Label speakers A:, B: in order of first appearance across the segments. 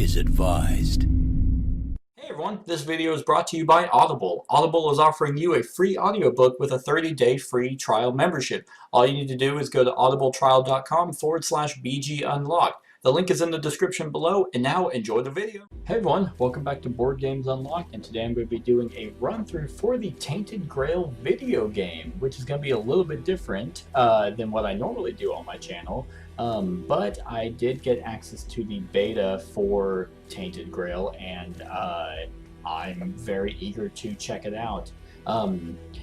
A: is advised.
B: Hey everyone, this video is brought to you by Audible. Audible is offering you a free audiobook with a 30-day free trial membership. All you need to do is go to audibletrial.com/bgunlocked. The link is in the description below, and now enjoy the video. Hey everyone, welcome back to Board Games Unlocked, and today I'm going to be doing a run-through for the Tainted Grail video game, which is going to be a little bit different than what I normally do on my channel. But I did get access to the beta for Tainted Grail, and I'm very eager to check it out.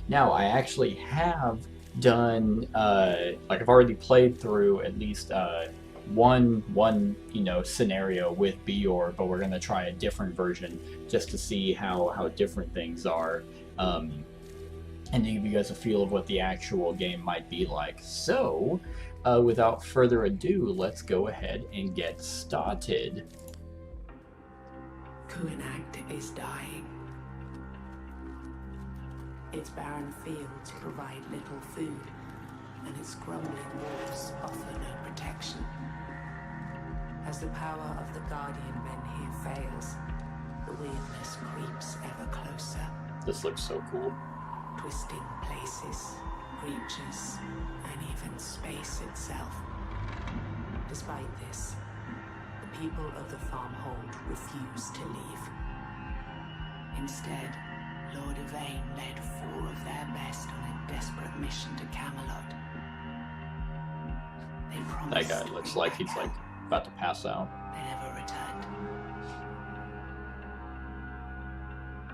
B: Now, I actually have done, like I've already played through at least one scenario with Bior, but we're going to try a different version just to see how different things are. And to give you guys a feel of what the actual game might be like. So, without further ado, let's go ahead and get started.
C: Kuinagd is dying. Its barren fields provide little food, and its crumbling walls offer no protection. As the power of the Guardian men here fails, the weirdness creeps ever closer.
B: This looks so cool.
C: Twisting places, creatures, and even space itself. Despite this, the people of the Farmhold refuse to leave. Instead, Lord Yvain led 4 of their best on a desperate mission to Camelot. They promised
B: That guy looks like he's like about to pass out.
C: They never returned.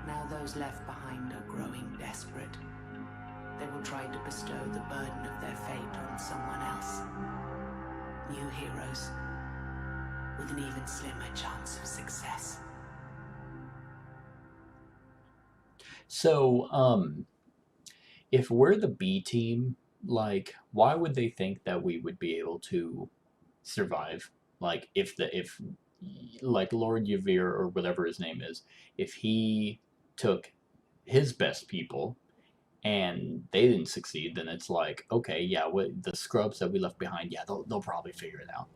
C: Now those left behind are growing desperate. They will try to bestow the burden of their fate on someone else. New heroes, with an even slimmer chance of success.
B: So, if we're the B team, like, why would they think that we would be able to survive? Like, if like Lord Yvain or whatever his name is, if he took his best people and they didn't succeed, then it's like, okay, yeah, the scrubs that we left behind, yeah, they'll probably figure it out.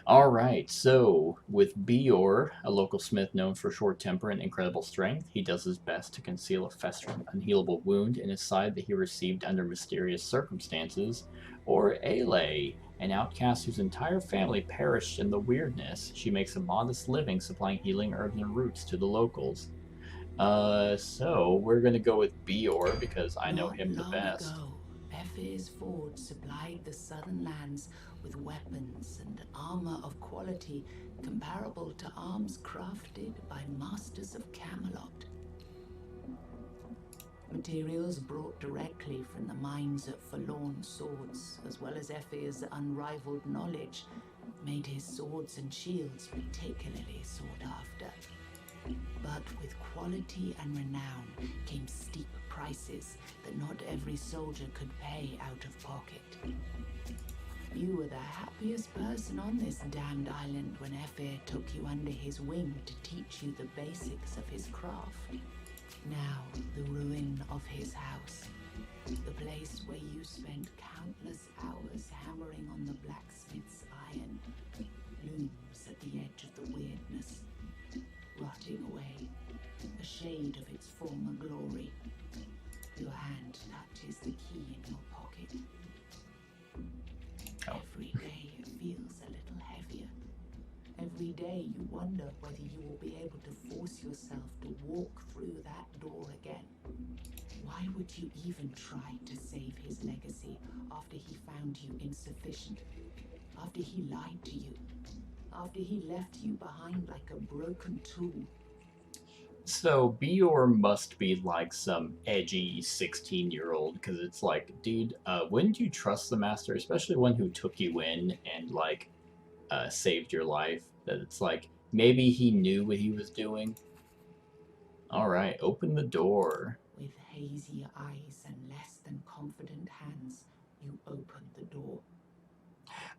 B: Alright, so with Bior, a local smith known for short temper and incredible strength, he does his best to conceal a festering, unhealable wound in his side that he received under mysterious circumstances. Or Ailey, an outcast whose entire family perished in the WYRDNESS. She makes a modest living supplying healing herbs and roots to the locals. So we're gonna go with Bior because I know him the best.
C: Long ago, Ephir's Forge supplied the southern lands with weapons and armor of quality comparable to arms crafted by masters of Camelot. Materials brought directly from the mines at Forlorn Swords, as well as Ephir's unrivaled knowledge, made his swords and shields particularly sought after. But with quality and renown came steep prices that not every soldier could pay out of pocket. You were the happiest person on this damned island when Ephir took you under his wing to teach you the basics of his craft. Now, the ruin of his house, the place where you spent countless hours hammering on the blacksmith's iron, looms at the edge of the WYRDNESS, rotting away, a shade of its former glory. Your hand touches the key in your pocket. Every day it feels a little heavier. Every day you wonder whether you will be able to force yourself to walk through that door again. Why would you even try to save his legacy after he found you insufficient? After he lied to you? After he left you behind like a broken tool?
B: So Bior must be like some edgy 16-year-old, because it's like, dude, wouldn't you trust the master, especially one who took you in and like saved your life? That it's like maybe he knew what he was doing. All right, open the door.
C: With hazy eyes and less than confident hands, you open the door.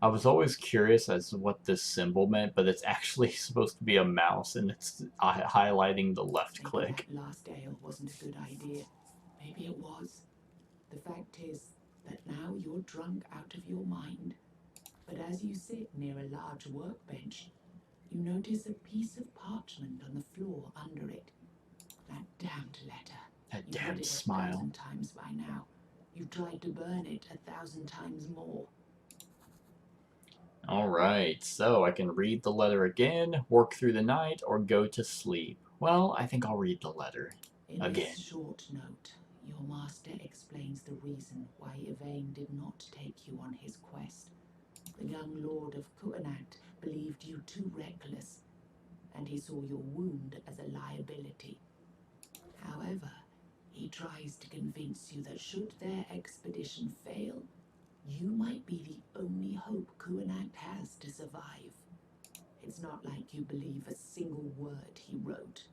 B: I was always curious as to what this symbol meant, but it's actually supposed to be a mouse, and it's highlighting the left click.
C: Maybe that last ale wasn't a good idea. Maybe it was. The fact is that now you're drunk out of your mind. But as you sit near a large workbench, You notice a piece of parchment on the floor under it. That damned letter.
B: That
C: You've read
B: damn
C: it
B: smile.
C: 1,000 times by now. You've tried to burn it 1,000 times more.
B: Alright, so I can read the letter again, work through the night, or go to sleep. Well, I think I'll read the letter
C: In this
B: again.
C: short note, your master explains the reason why Yvain did not take you on his quest. The young lord of Kuanat believed you too reckless, and he saw your wound as a liability. However, he tries to convince you that should their expedition fail, you might be the only hope Kuanat has to survive. It's not like you believe a single word he wrote.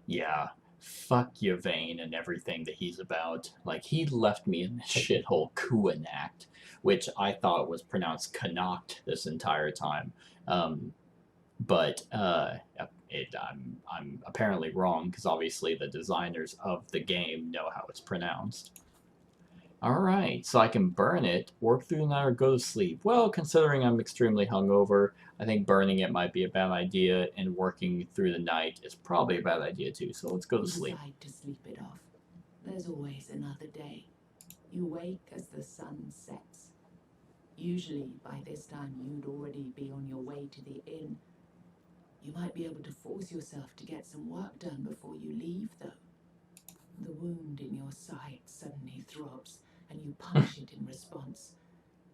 B: Yeah, fuck Yvain and everything that he's about. Like, he left me in this shithole Kuanact, which I thought was pronounced Connacht this entire time. But I'm apparently wrong because obviously the designers of the game know how it's pronounced. Alright, so I can burn it, work through the night, or go to sleep. Well, considering I'm extremely hungover, I think burning it might be a bad idea, and working through the night is probably a bad idea too, so let's go to
C: You
B: sleep.
C: decide to sleep it off. There's always another day. You wake as the sun sets. Usually, by this time, you'd already be on your way to the inn. You might be able to force yourself to get some work done before you leave, though. The wound in your side suddenly throbs, and you punch it in response.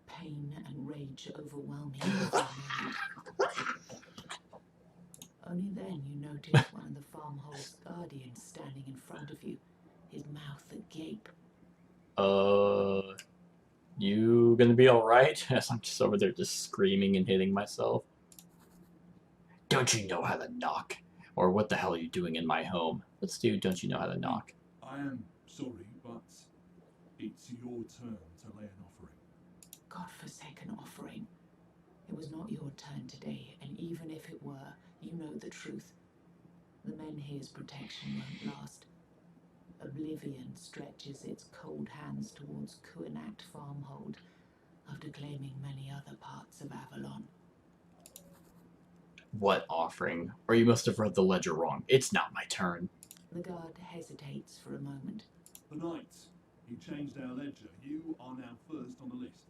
C: Pain and rage overwhelming as you land. Only then you notice one of the farmhold's guardians standing in front of you, his mouth agape.
B: You gonna be alright? As I'm just over there just screaming and hitting myself. Don't you know how to knock? Or what the hell are you doing in my home? Let's do Don't You Know How to Knock.
A: I am sorry, but it's your turn to lay an offering.
C: Godforsaken offering. It was not your turn today, and even if it were, you know the truth. The Menhir's protection won't last. Oblivion stretches its cold hands towards Kuanat Farmhold after claiming many other parts of Avalon.
B: What offering? Or you must have read the ledger wrong. It's not my turn.
C: The guard hesitates for a moment.
A: The knight, he changed our ledger. You are now first on the list.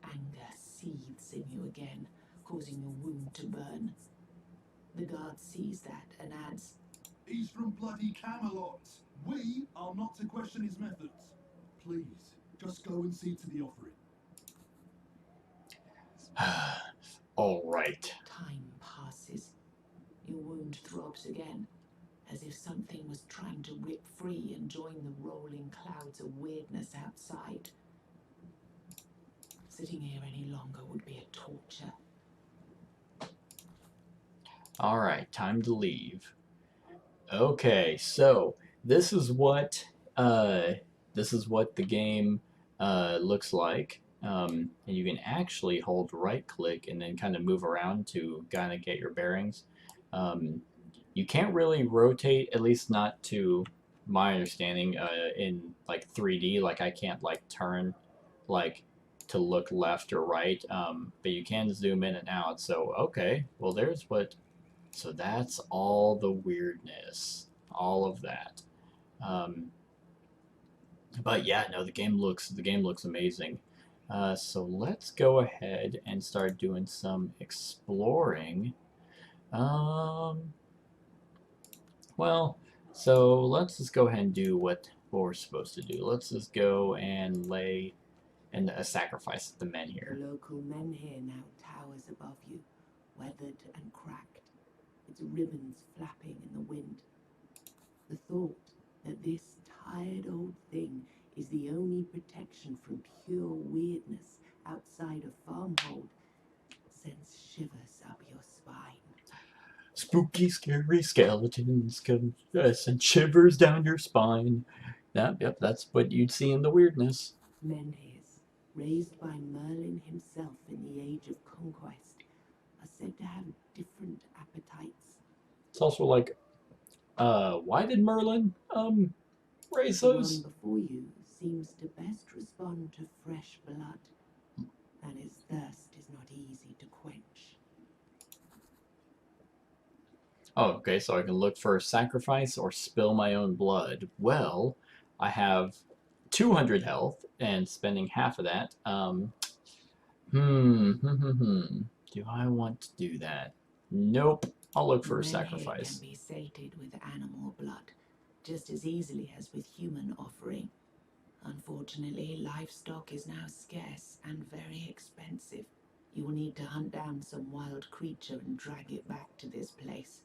C: Anger seethes in you again, causing your wound to burn. The guard sees that and adds,
A: He's from bloody Camelot. We are not to question his methods. Please, just go and see to the offering.
B: Alright.
C: Time passes. Your wound throbs again, as if something was trying to rip free and join the rolling clouds of weirdness outside. Sitting here any longer would be a torture.
B: Alright, time to leave. Okay, so this is what the game looks like. And you can actually hold right click and then kind of move around to kind of get your bearings. You can't really rotate, at least not to my understanding, in like 3D. Like I can't like turn like to look left or right, but you can zoom in and out. So okay, well there's what. So that's all the weirdness, all of that. Um, but yeah, no, the game looks amazing. So let's go ahead and start doing some exploring. Um, well, so let's just go ahead and do what we're supposed to do. Let's just go and lay and sacrifice the men
C: The
B: here.
C: local Menhir now towers above you, weathered and cracked, its ribbons flapping in the wind. The thought that this tired old thing is the only protection from pure weirdness outside a farmhold sends shivers up your spine.
B: Spooky, scary skeletons come send shivers down your spine. Yep, that's what you'd see in the weirdness.
C: Menhirs, raised by Merlin himself in the Age of Conquest, are said to have different appetites.
B: It's also like, why did Merlin raise
C: The one
B: those?
C: before you seems to best respond to fresh blood, and its thirst is not easy to quench.
B: Oh, okay, so I can look for sacrifice or spill my own blood. Well, I have 200 health, and spending half of that. Do I want to do that? Nope. I'll look for a
C: Men here can
B: sacrifice.
C: be sated with animal blood, just as easily as with human offering. Unfortunately, livestock is now scarce and very expensive. You will need to hunt down some wild creature and drag it back to this place.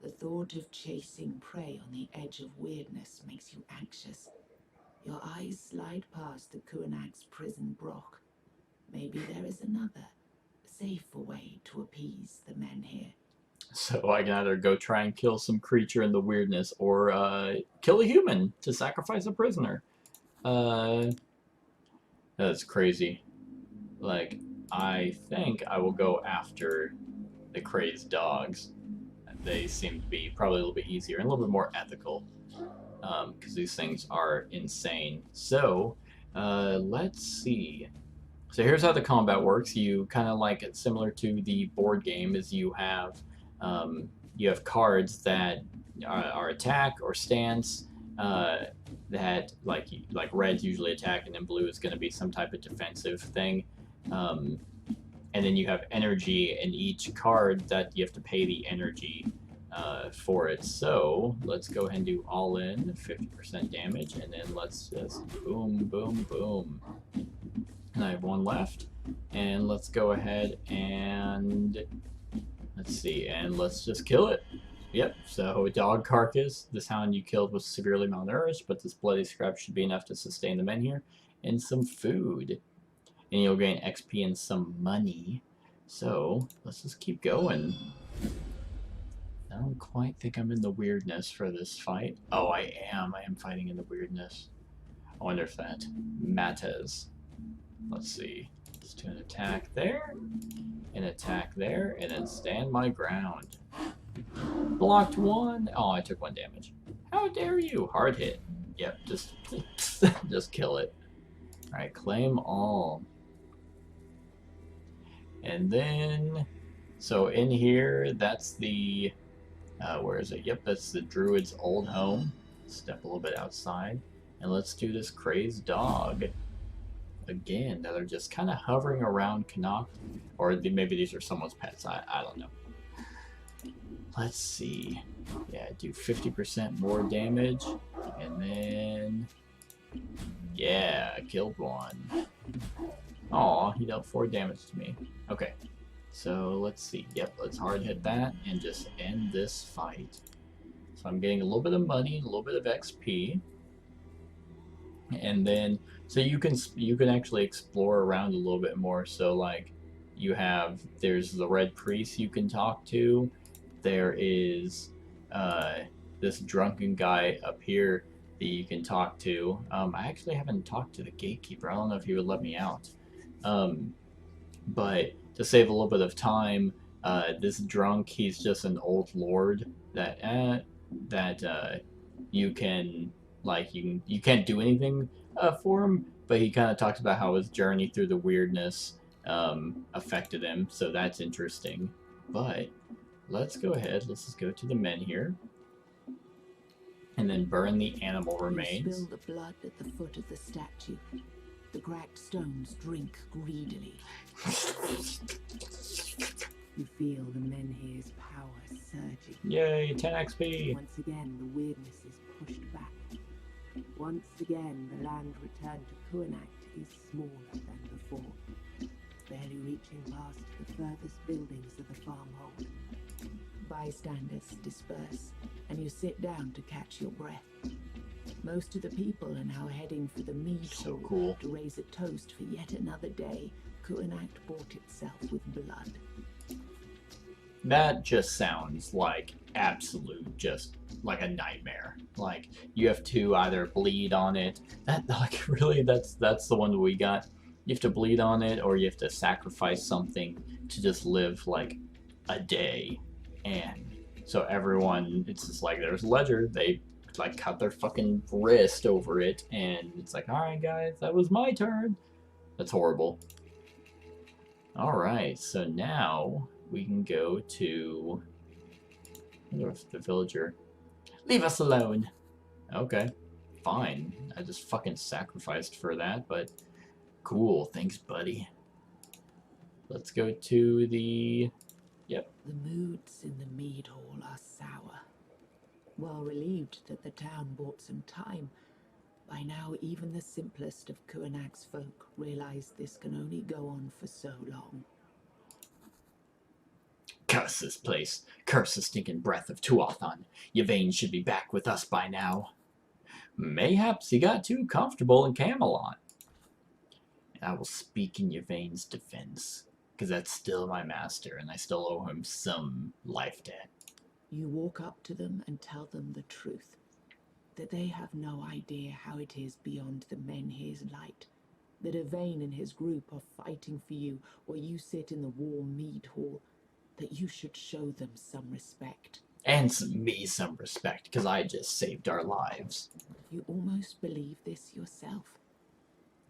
C: The thought of chasing prey on the edge of weirdness makes you anxious. Your eyes slide past the Kuanag's prison broch. Maybe there is another, safer way to appease the men here.
B: So I can either go try and kill some creature in the weirdness, or kill a human to sacrifice a prisoner. That's crazy. Like, I think I will go after the crazed dogs. They seem to be probably a little bit easier and a little bit more ethical, because these things are insane. So, let's see. So here's how the combat works. You kind of like it similar to the board game, is you have cards that are attack or stance. That like red's usually attack, and then blue is going to be some type of defensive thing. And then you have energy in each card that you have to pay the energy for it. So let's go ahead and do all in 50% damage, and then let's just boom, boom, boom. And I have one left, and let's go ahead and let's see, and let's just kill it. Yep, so a dog carcass. This hound you killed was severely malnourished, but this bloody scrap should be enough to sustain the men here. And some food. And you'll gain XP and some money. So, let's just keep going. I don't quite think I'm in the weirdness for this fight. Oh, I am. I am fighting in the weirdness. I wonder if that matters. Let's see. Let's do an attack there. An attack there. And then stand my ground. Blocked one. Oh, I took 1 damage. How dare you? Hard hit. Yep, just just kill it. Alright, claim all. And then, so in here, that's the, where is it? Yep, that's the druid's old home. Step a little bit outside. And let's do this crazed dog again, that are just kind of hovering around Connacht. Or maybe these are someone's pets. I don't know. Let's see. Yeah, do 50% more damage. And then, yeah, I killed one. Aw, he dealt 4 damage to me. Okay, so let's see. Yep, let's hard hit that and just end this fight. So I'm getting a little bit of money, a little bit of XP. And then, so you can actually explore around a little bit more. So like, there's the Red Priest you can talk to. There is this drunken guy up here that you can talk to. I actually haven't talked to the gatekeeper. I don't know if he would let me out. But to save a little bit of time, this drunk, he's just an old lord that you can, like, you can't do anything for him, but he kind of talks about how his journey through the weirdness affected him, so that's interesting. But let's go ahead, let's just go to the men here, and then burn the animal remains.
C: You spill the blood at the foot of the statue. The cracked stones drink greedily. You feel the men here's power surging.
B: Yay, 10 XP!
C: Once again, the weirdness is pushed back. Once again, the land returned to Kuanacht is smaller than before, barely reaching past the furthest buildings of the farmhold. Bystanders disperse, and you sit down to catch your breath. Most of the people are now heading for the mead
B: So
C: hall
B: cool.
C: to raise a toast for yet another day Kuanacht bought itself with blood.
B: That just sounds like absolute, just like a nightmare. Like, you have to either bleed on it. That, like, really, that's the one that we got. You have to bleed on it, or you have to sacrifice something to just live, like, a day. And so everyone, it's just like, there's Ledger, they, like, cut their fucking wrist over it, and it's like, alright guys, that was my turn. That's horrible. Alright, so now we can go to The villager. Leave us alone. Okay. Fine. I just fucking sacrificed for that, but cool. Thanks, buddy. Let's go to the... Yep.
C: The moods in the mead hall are sour. While relieved that the town bought some time, by now even the simplest of Kuanak's folk realize this can only go on for so long.
B: Curse this place. Curse the stinking breath of Tuathan. Yvain should be back with us by now. Mayhaps he got too comfortable in Camelot. I will speak in Yvain's defense, because that's still my master, and I still owe him some life debt.
C: You walk up to them and tell them the truth, that they have no idea how it is beyond the Menhir's light, that Yvain and his group are fighting for you while you sit in the warm mead hall, that you should show them some respect.
B: And me some respect, because I just saved our lives.
C: You almost believe this yourself.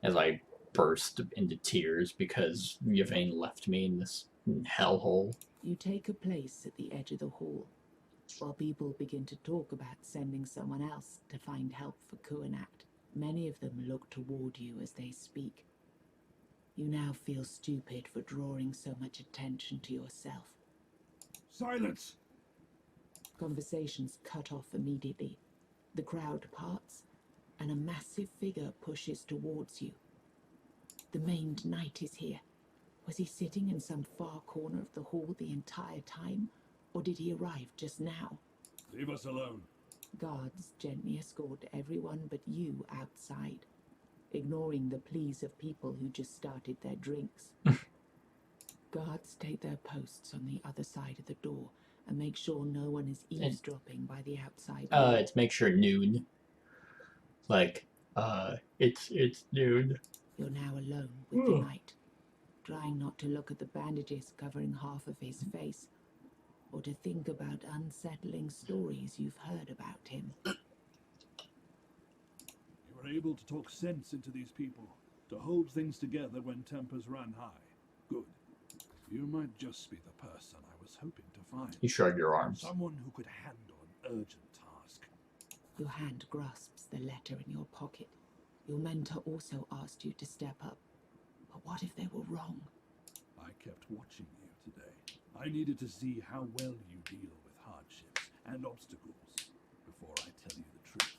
B: As I burst into tears because Yvain left me in this hellhole.
C: You take a place at the edge of the hall, while people begin to talk about sending someone else to find help for Kuanak. Many of them look toward you as they speak. You now feel stupid for drawing so much attention to yourself.
A: Silence!
C: Conversations cut off immediately. The crowd parts, and a massive figure pushes towards you. The maimed knight is here. Was he sitting in some far corner of the hall the entire time, or did he arrive just now?
A: Leave us alone.
C: Guards gently escort everyone but you outside, ignoring the pleas of people who just started their drinks. Guards take their posts on the other side of the door and make sure no one is eavesdropping by the outside.
B: It's make sure noon. Like, it's noon.
C: You're now alone with the knight, trying not to look at the bandages covering half of his face, or to think about unsettling stories you've heard about him.
A: You were able to talk sense into these people, to hold things together when tempers ran high. Good. You might just be the person I was hoping to find.
B: You shrug your arms.
A: Someone who could handle an urgent task.
C: Your hand grasps the letter in your pocket. Your mentor also asked you to step up. But what if they were wrong?
A: I kept watching you today. I needed to see how well you deal with hardships and obstacles before I tell you the truth.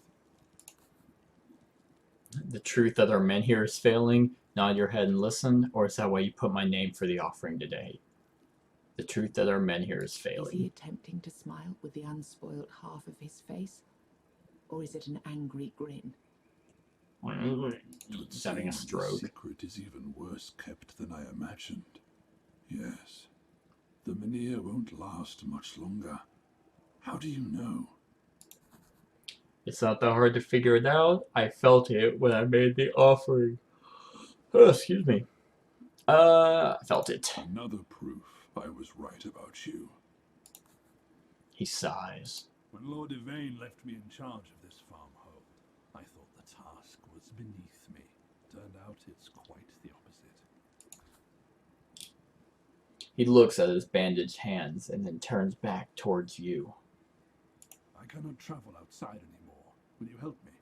B: The truth that our Menhir is failing, nod your head and listen, or is that why you put my name for the offering today? The truth that our Menhir is
C: Is he
B: failing.
C: attempting to smile with the unspoiled half of his face? Or is it an angry grin?
B: He's having a stroke.
D: The secret is even worse kept than I imagined. Yes. The Menhir won't last much longer. How do you know?
B: It's not that hard to figure it out. I felt it when I made the offering. Oh, excuse me. I felt it.
D: Another proof I was right about you.
B: He sighs.
A: When Lord Yvain left me in charge of this farmhold, I thought the task was beneath me. Turned out it's quite the opposite.
B: He looks at his bandaged hands and then turns back towards you.
A: I cannot travel outside anymore. Will you help me?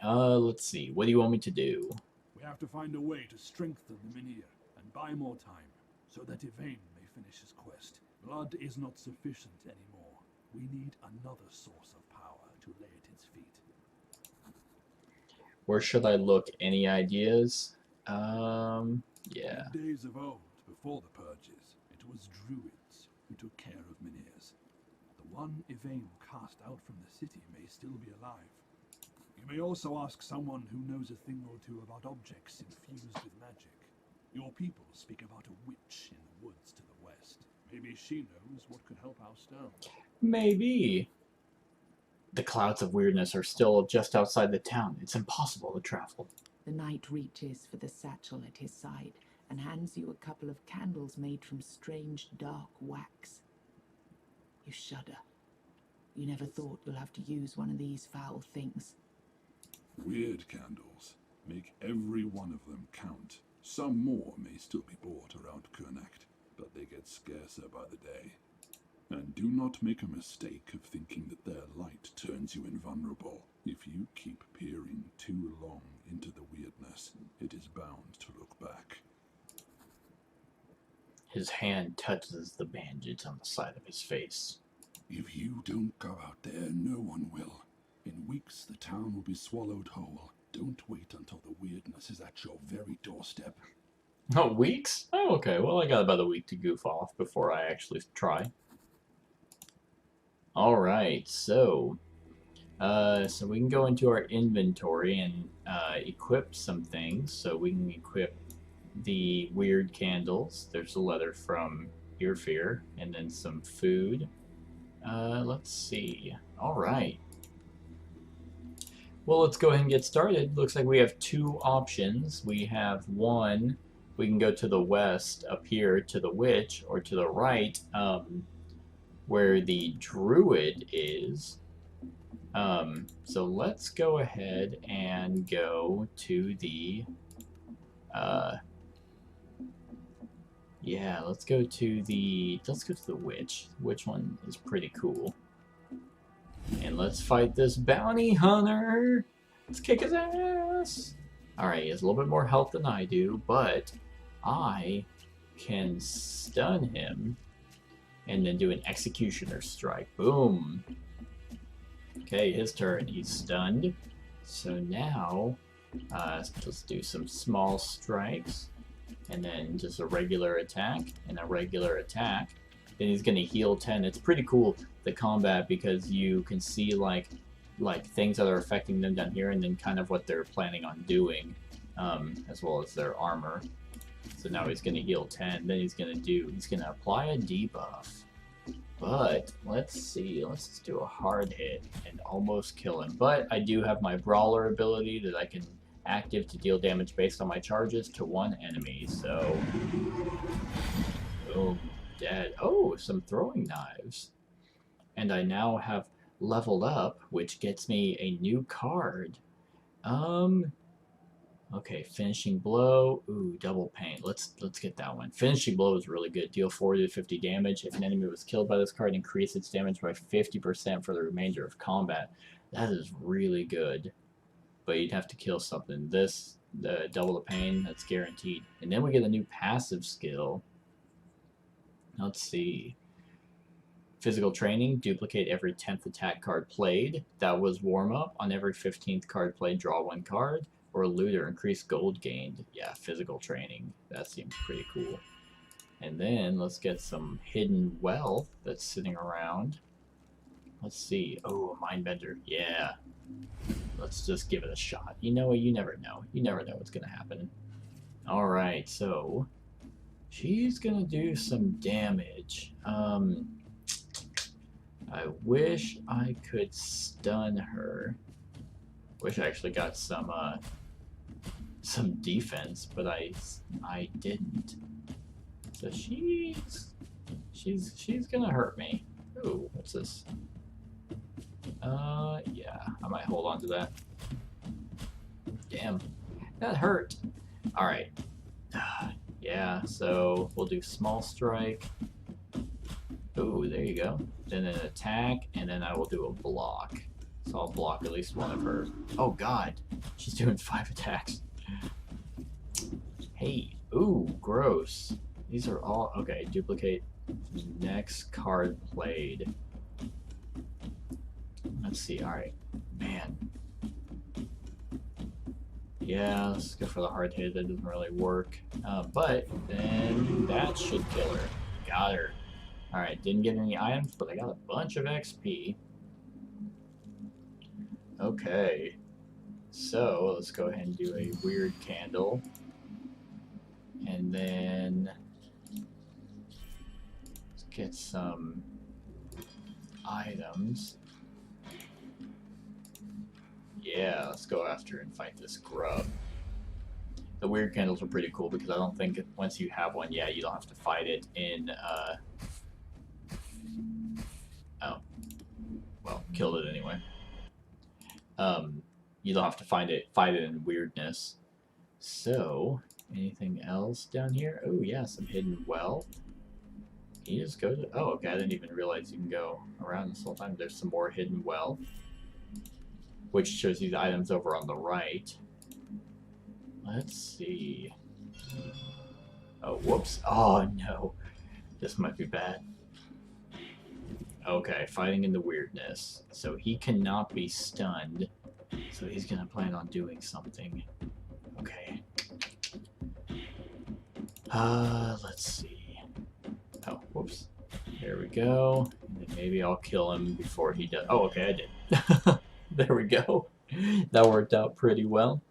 B: Let's see. What do you want me to do?
A: We have to find a way to strengthen the Menhir and buy more time, so that Yvain may finish his quest. Blood is not sufficient anymore. We need another source of power to lay at its feet.
B: Where should I look? Any ideas? Yeah.
A: In days of old, before the purges, it was druids who took care of Menhirs. The one Yvain cast out from the city may still be alive. You may also ask someone who knows a thing or two about objects infused with magic. Your people speak about a witch in the woods to the west. Maybe she knows what could help our stone.
B: Maybe. The clouds of weirdness are still just outside the town. It's impossible to travel.
C: The knight reaches for the satchel at his side and hands you a couple of candles made from strange dark wax. You shudder. You never thought you'll have to use one of these foul things.
D: Weird candles. Make every one of them count. Some more may still be bought around Kuanakt, but they get scarcer by the day. And do not make a mistake of thinking that their light turns you invulnerable. If you keep peering too long into the weirdness, it is bound to look back.
B: His hand touches the bandage on the side of his face.
D: If you don't go out there, no one will. In weeks, the town will be swallowed whole. Don't wait until the weirdness is at your very doorstep.
B: Oh, weeks? Oh, okay. Well, I got about a week to goof off before I actually try. All right, so we can go into our inventory and equip some things. So we can equip the weird candles. There's a letter from Earfear, and then some food. Let's see. All right. Well, let's go ahead and get started. Looks like we have two options. We have one, we can go to the west up here to the witch, or to the right, where the druid is. So let's go ahead and go to the, yeah, let's go to the witch. Which one is pretty cool. And let's fight this bounty hunter. Let's kick his ass. Alright, he has a little bit more health than I do, but I can stun him and then do an executioner strike. Boom. Okay, his turn. He's stunned. So now, let's do some small strikes. And then just a regular attack and a regular attack. Then he's going to heal 10. It's pretty cool, the combat, because you can see like things that are affecting them down here, and then kind of what they're planning on doing, as well as their armor. So now he's going to heal 10. Then he's going to apply a debuff. But let's see, let's just do a hard hit and almost kill him. But I do have my brawler ability that I can active to deal damage based on my charges to one enemy. So boom. Dead. Oh, some throwing knives. And I now have leveled up, which gets me a new card. Okay, finishing blow. Ooh, double pain. Let's get that one. Finishing blow is really good. Deal 40 to 50 damage. If an enemy was killed by this card, increase its damage by 50% for the remainder of combat. That is really good. But you'd have to kill something. This, the double the pain, that's guaranteed. And then we get a new passive skill. Let's see. Physical training, duplicate every 10th attack card played. That was warm up. On every 15th card played, draw one card. Or looter, increase gold gained. Yeah, physical training. That seems pretty cool. And then let's get some hidden wealth that's sitting around. Let's see. Oh, a mindbender. Yeah. Let's just give it a shot. You know what? You never know. You never know what's going to happen. Alright, so she's gonna do some damage. I wish I could stun her. Wish I actually got some defense, but I didn't. So she's gonna hurt me. Ooh, what's this? Yeah, I might hold on to that. Damn, that hurt. All right. Yeah, so we'll do small strike. Ooh, there you go. Then an attack, and then I will do a block. So I'll block at least one of her. Oh god, she's doing 5 attacks. Hey, ooh, gross. These are all, okay, duplicate next card played. Let's see, alright. Man. Yeah, let's go for the hard hit. That doesn't really work. But then that should kill her. Got her. Alright, didn't get any items, but I got a bunch of XP. Okay. So, let's go ahead and do a weird candle. And then let's get some items. Yeah, let's go after and fight this grub. The weird candles are pretty cool because I don't think once you have one, yeah, you don't have to fight it in, oh, well, killed it anyway. You don't have to fight it in weirdness. So, anything else down here? Oh yeah, some hidden wealth. You just go to... Oh, okay, I didn't even realize you can go around this whole time. There's some more hidden well, which shows you the items over on the right. Let's see. Oh, whoops. Oh, no. This might be bad. Okay, fighting in the weirdness. So he cannot be stunned. So he's gonna plan on doing something. Okay. Let's see. Oh, whoops. There we go. And then maybe I'll kill him before he does. Oh, okay, I did. There we go. That worked out pretty well.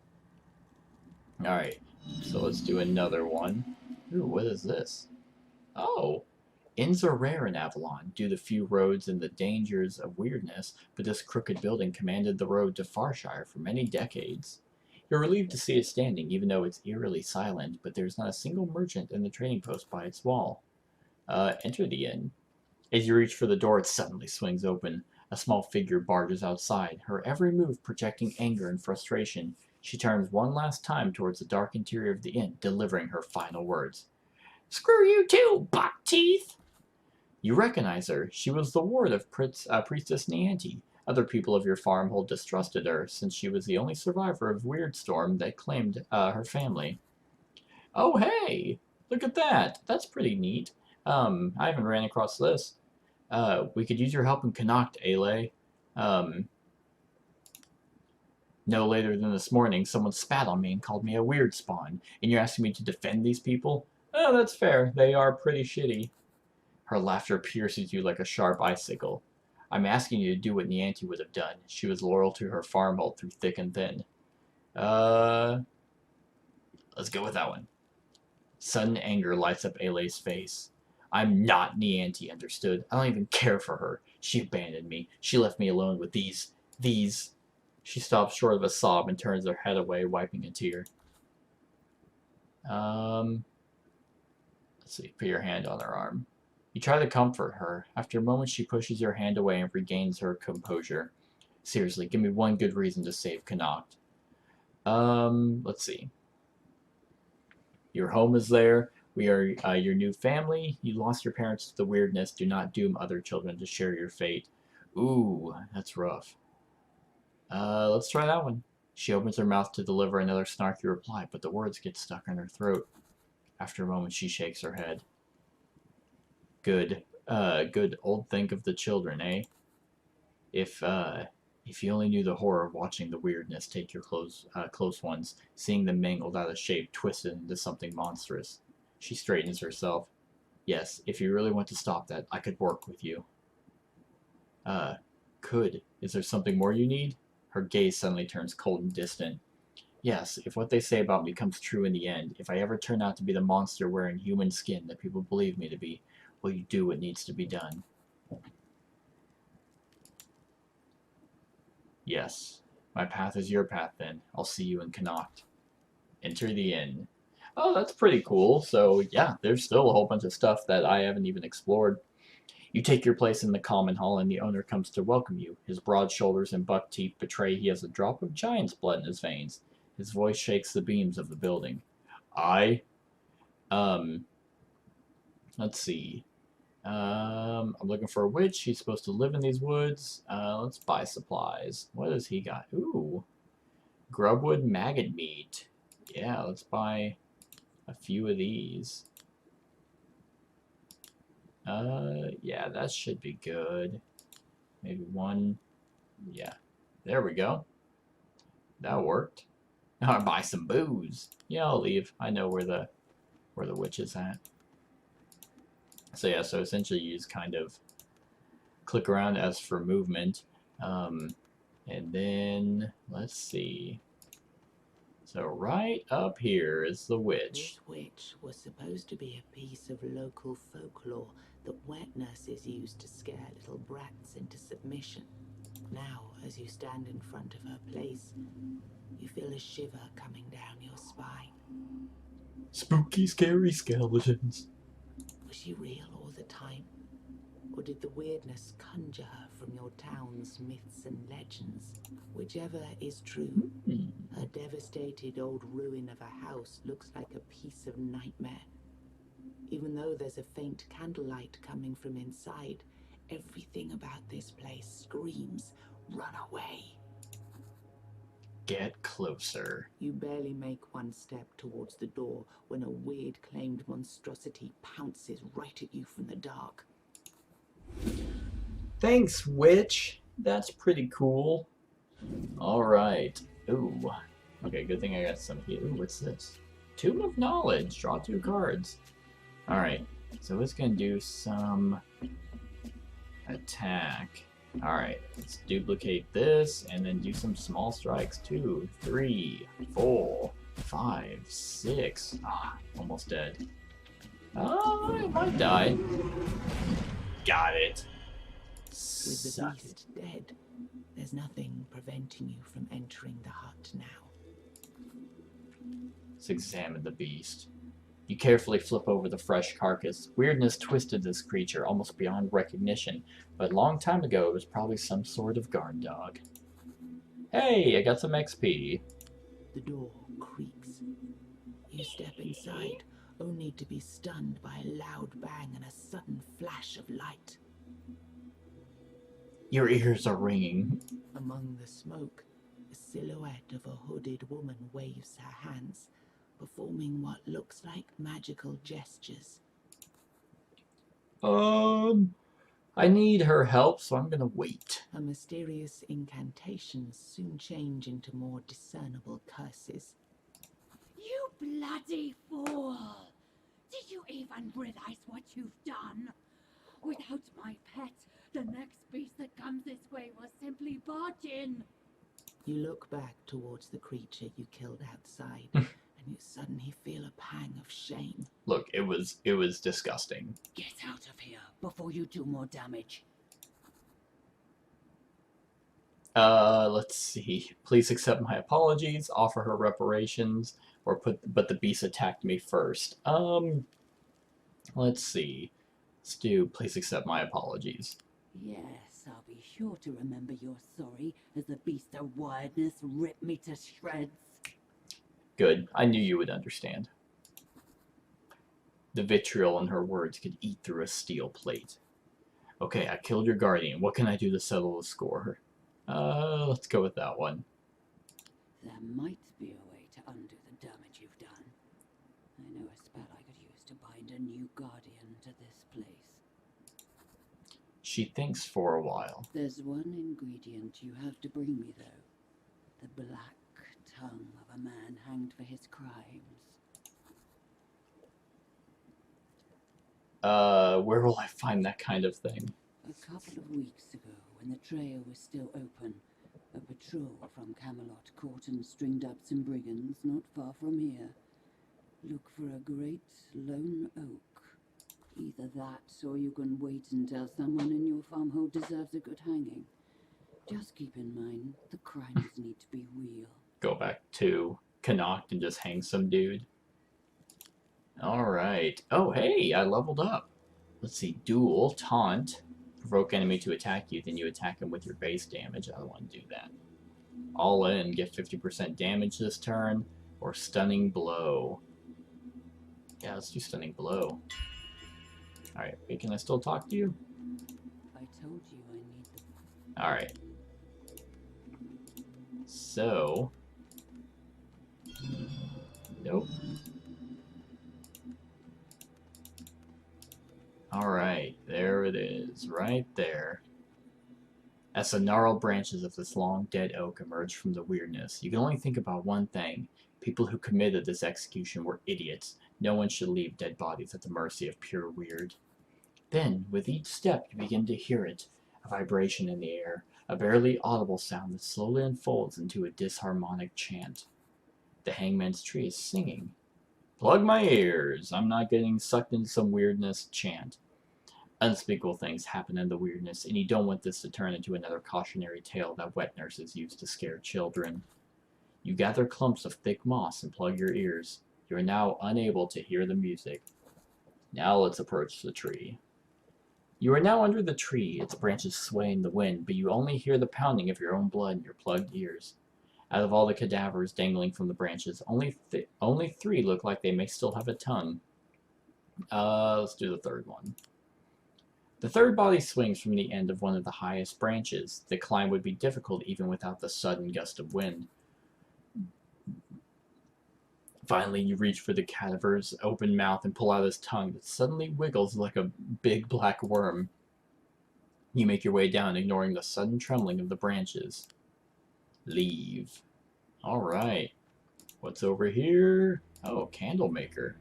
B: Alright, so let's do another one. Ooh, what is this? Oh! Inns are rare in Avalon, due to few roads and the dangers of weirdness, but this crooked building commanded the road to Farshire for many decades. You're relieved to see it standing, even though it's eerily silent, but there's not a single merchant in the trading post by its wall. Enter the inn. As you reach for the door, it suddenly swings open. A small figure barges outside, her every move projecting anger and frustration. She turns one last time towards the dark interior of the inn, delivering her final words. "Screw you too, buck teeth!" You recognize her. She was the ward of Priestess Nianti. Other people of your farmhold distrusted her, since she was the only survivor of Weirdstorm that claimed her family. Oh, hey! Look at that! That's pretty neat. I haven't ran across this. We could use your help in Connacht, Ale. No later than this morning, someone spat on me and called me a weird spawn, and you're asking me to defend these people? Oh, that's fair. They are pretty shitty. Her laughter pierces you like a sharp icicle. I'm asking you to do what Nianti would have done. She was loyal to her farmhold through thick and thin. Let's go with that one. Sudden anger lights up Ale's face. I'm not Nianti, understood? I don't even care for her. She abandoned me. She left me alone with these... She stops short of a sob and turns her head away, wiping a tear. Let's see. Put your hand on her arm. You try to comfort her. After a moment, she pushes your hand away and regains her composure. Seriously, give me one good reason to save Connacht. Let's see. Your home is there. We are your new family. You lost your parents to the weirdness. Do not doom other children to share your fate. Ooh, that's rough. Let's try that one. She opens her mouth to deliver another snarky reply, but the words get stuck in her throat. After a moment, she shakes her head. Good. Good old think of the children, eh? If you only knew the horror of watching the weirdness take your close ones, seeing them mangled out of shape, twisted into something monstrous. She straightens herself. Yes, if you really want to stop that, I could work with you. Could. Is there something more you need? Her gaze suddenly turns cold and distant. Yes, if what they say about me comes true in the end, if I ever turn out to be the monster wearing human skin that people believe me to be, will you do what needs to be done? Yes. My path is your path then. I'll see you in Connacht. Enter the inn. Oh, that's pretty cool. So, yeah, there's still a whole bunch of stuff that I haven't even explored. You take your place in the common hall, and the owner comes to welcome you. His broad shoulders and buck teeth betray he has a drop of giant's blood in his veins. His voice shakes the beams of the building. Let's see. I'm looking for a witch. She's supposed to live in these woods. Let's buy supplies. What does he got? Ooh. Grubwood maggot meat. Yeah, let's buy a few of these. Yeah, that should be good. Maybe one. Yeah. There we go. That worked. Now I buy some booze. Yeah, I'll leave. I know where the witch is at. So yeah, so essentially you just kind of click around as for movement. And then, let's see. So right up here is the witch.
C: This witch was supposed to be a piece of local folklore that wet nurses used to scare little brats into submission. Now, as you stand in front of her place, you feel a shiver coming down your spine.
B: Spooky, scary skeletons.
C: Was she real all the time? Or did the weirdness conjure her from your town's myths and legends? Whichever is true, her devastated old ruin of a house looks like a piece of nightmare. Even though there's a faint candlelight coming from inside, everything about this place screams, run away.
B: Get closer.
C: You barely make one step towards the door when a weird-claimed monstrosity pounces right at you from the dark.
B: Thanks, witch. That's pretty cool. Alright. Ooh. Okay, good thing I got some here. Ooh, what's this? Tomb of Knowledge. Draw 2 cards. Alright. So it's gonna do some attack. Alright, let's duplicate this and then do some small strikes. 2, 3, 4, 5, 6. Ah, almost dead. Oh, it might die. Got it.
C: With the
B: Suck it.
C: beast dead, there's nothing preventing you from entering the hut now.
B: Let's examine the beast. You carefully flip over the fresh carcass. Weirdness twisted this creature almost beyond recognition, but a long time ago it was probably some sort of guard dog. Hey, I got some XP.
C: The door creaks. You step inside, only to be stunned by a loud bang and a sudden flash of light.
B: Your ears are ringing.
C: Among the smoke, a silhouette of a hooded woman waves her hands, performing what looks like magical gestures.
B: I need her help, so I'm gonna wait.
C: Her mysterious incantations soon change into more discernible curses.
E: You bloody fool! Did you even realize what you've done? Without my pet, the next beast that comes this way will simply barge in.
C: You look back towards the creature you killed outside, and you suddenly feel a pang of shame.
B: Look, it was disgusting.
E: Get out of here before you do more damage.
B: Let's see. Please accept my apologies, offer her reparations, but the beast attacked me first. Let's see. Let's do please accept my apologies.
E: Yes, I'll be sure to remember you're sorry as the beast of WYRDNESS ripped me to shreds.
B: Good. I knew you would understand. The vitriol in her words could eat through a steel plate. Okay, I killed your guardian. What can I do to settle the score? Let's go with that one.
E: There might be a way to undo the damage you've done. I know a spell I could use to bind a new guardian to this place.
B: She thinks for a while.
E: There's one ingredient you have to bring me, though. The black tongue of a man hanged for his crimes.
B: Where will I find that kind of thing?
E: A couple of weeks ago, when the trail was still open, a patrol from Camelot caught and stringed up some brigands not far from here. Look for a great lone oak. Either that, or you can wait until someone in your farmhold deserves a good hanging. Just keep in mind, the crimes need to be real.
B: Go back to Connacht and just hang some dude. Alright. Oh, hey, I leveled up. Let's see. Duel, taunt. Provoke enemy to attack you, then you attack him with your base damage. I don't want to do that. All in, get 50% damage this turn, or stunning blow. Yeah, let's do stunning blow. Alright, wait, can I still talk to you?
E: I told you I need the...
B: Alright. So... Nope. Alright, there it is, right there. As the gnarled branches of this long dead oak emerged from the weirdness, you can only think about one thing. People who committed this execution were idiots. No one should leave dead bodies at the mercy of pure weird. Then, with each step, you begin to hear it, a vibration in the air, a barely audible sound that slowly unfolds into a disharmonic chant. The hangman's tree is singing. Plug my ears! I'm not getting sucked into some weirdness chant. Unspeakable things happen in the weirdness, and you don't want this to turn into another cautionary tale that wet nurses use to scare children. You gather clumps of thick moss and plug your ears. You are now unable to hear the music. Now let's approach the tree. You are now under the tree, its branches sway in the wind, but you only hear the pounding of your own blood in your plugged ears. Out of all the cadavers dangling from the branches, only 3 look like they may still have a tongue. Let's do the third one. The third body swings from the end of one of the highest branches. The climb would be difficult even without the sudden gust of wind. Finally, you reach for the cadaver's open mouth and pull out his tongue that suddenly wiggles like a big black worm. You make your way down, ignoring the sudden trembling of the branches. Leave. Alright. What's over here? Oh, candle maker.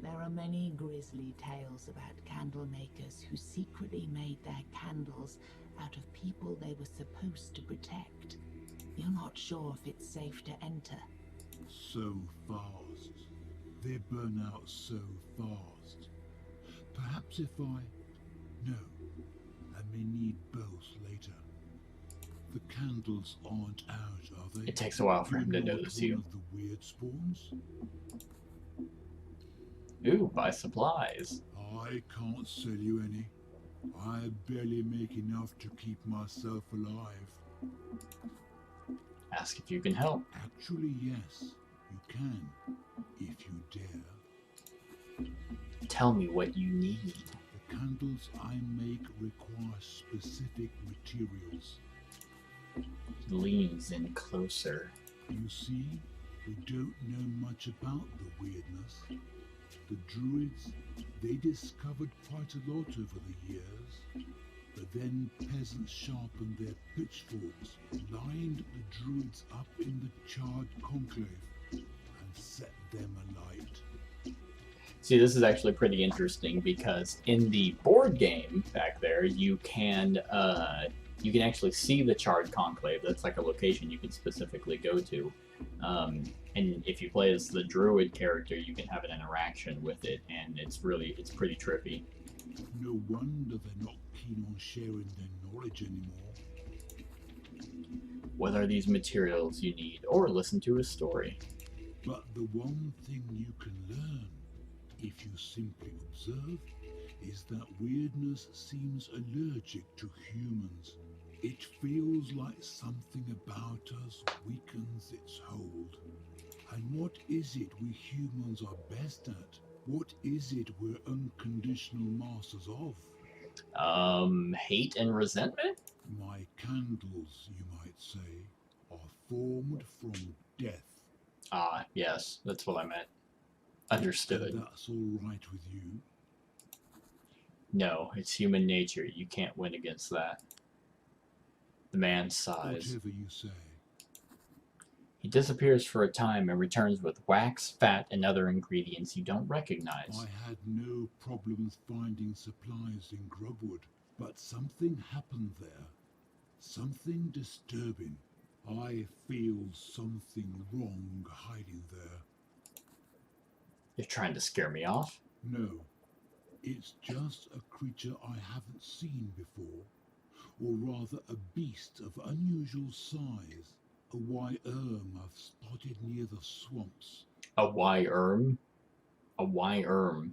C: There are many grisly tales about candle makers who secretly made their candles out of people they were supposed to protect. You're not sure if it's safe to enter.
D: So fast. They burn out so fast. Perhaps if I... No. I may need both later. The candles aren't out, are they?
B: It takes a while for him to
D: You're not
B: notice
D: one
B: you.
D: of the weird spawns?
B: Ooh, buy supplies.
D: I can't sell you any. I barely make enough to keep myself alive.
B: Ask if you can help.
D: Actually, yes, you can, if you dare.
B: Tell me what you need.
D: The candles I make require specific materials.
B: He leans in closer.
D: You see, we don't know much about the weirdness. The druids, they discovered quite a lot over the years. But then peasants sharpened their pitchforks, lined the druids up in the charred conclave, and set them alight.
B: See, this is actually pretty interesting because in the board game back there, you can actually see the charred conclave. That's like a location you can specifically go to. And if you play as the druid character, you can have an interaction with it, and it's pretty trippy.
D: No wonder they're not keen on sharing their knowledge anymore.
B: What are these materials you need? Or listen to his story.
D: But the one thing you can learn, if you simply observe, is that weirdness seems allergic to humans. It feels like something about us weakens its hold. And what is it we humans are best at? What is it we're unconditional masters of?
B: Hate and resentment?
D: My candles, you might say, are formed from death.
B: Ah, yes, that's what I meant. Understood.
D: And that's all right with you?
B: No, it's human nature. You can't win against that. The man sighs.
D: Whatever you say.
B: He disappears for a time and returns with wax, fat, and other ingredients you don't recognize.
D: I had no problems finding supplies in Grubwood, but something happened there. Something disturbing. I feel something wrong hiding there.
B: You're trying to scare me off?
D: No, it's just a creature I haven't seen before, or rather a beast of unusual size. A WYRDNESS I've spotted near the swamps.
B: A WYRDNESS? A WYRDNESS.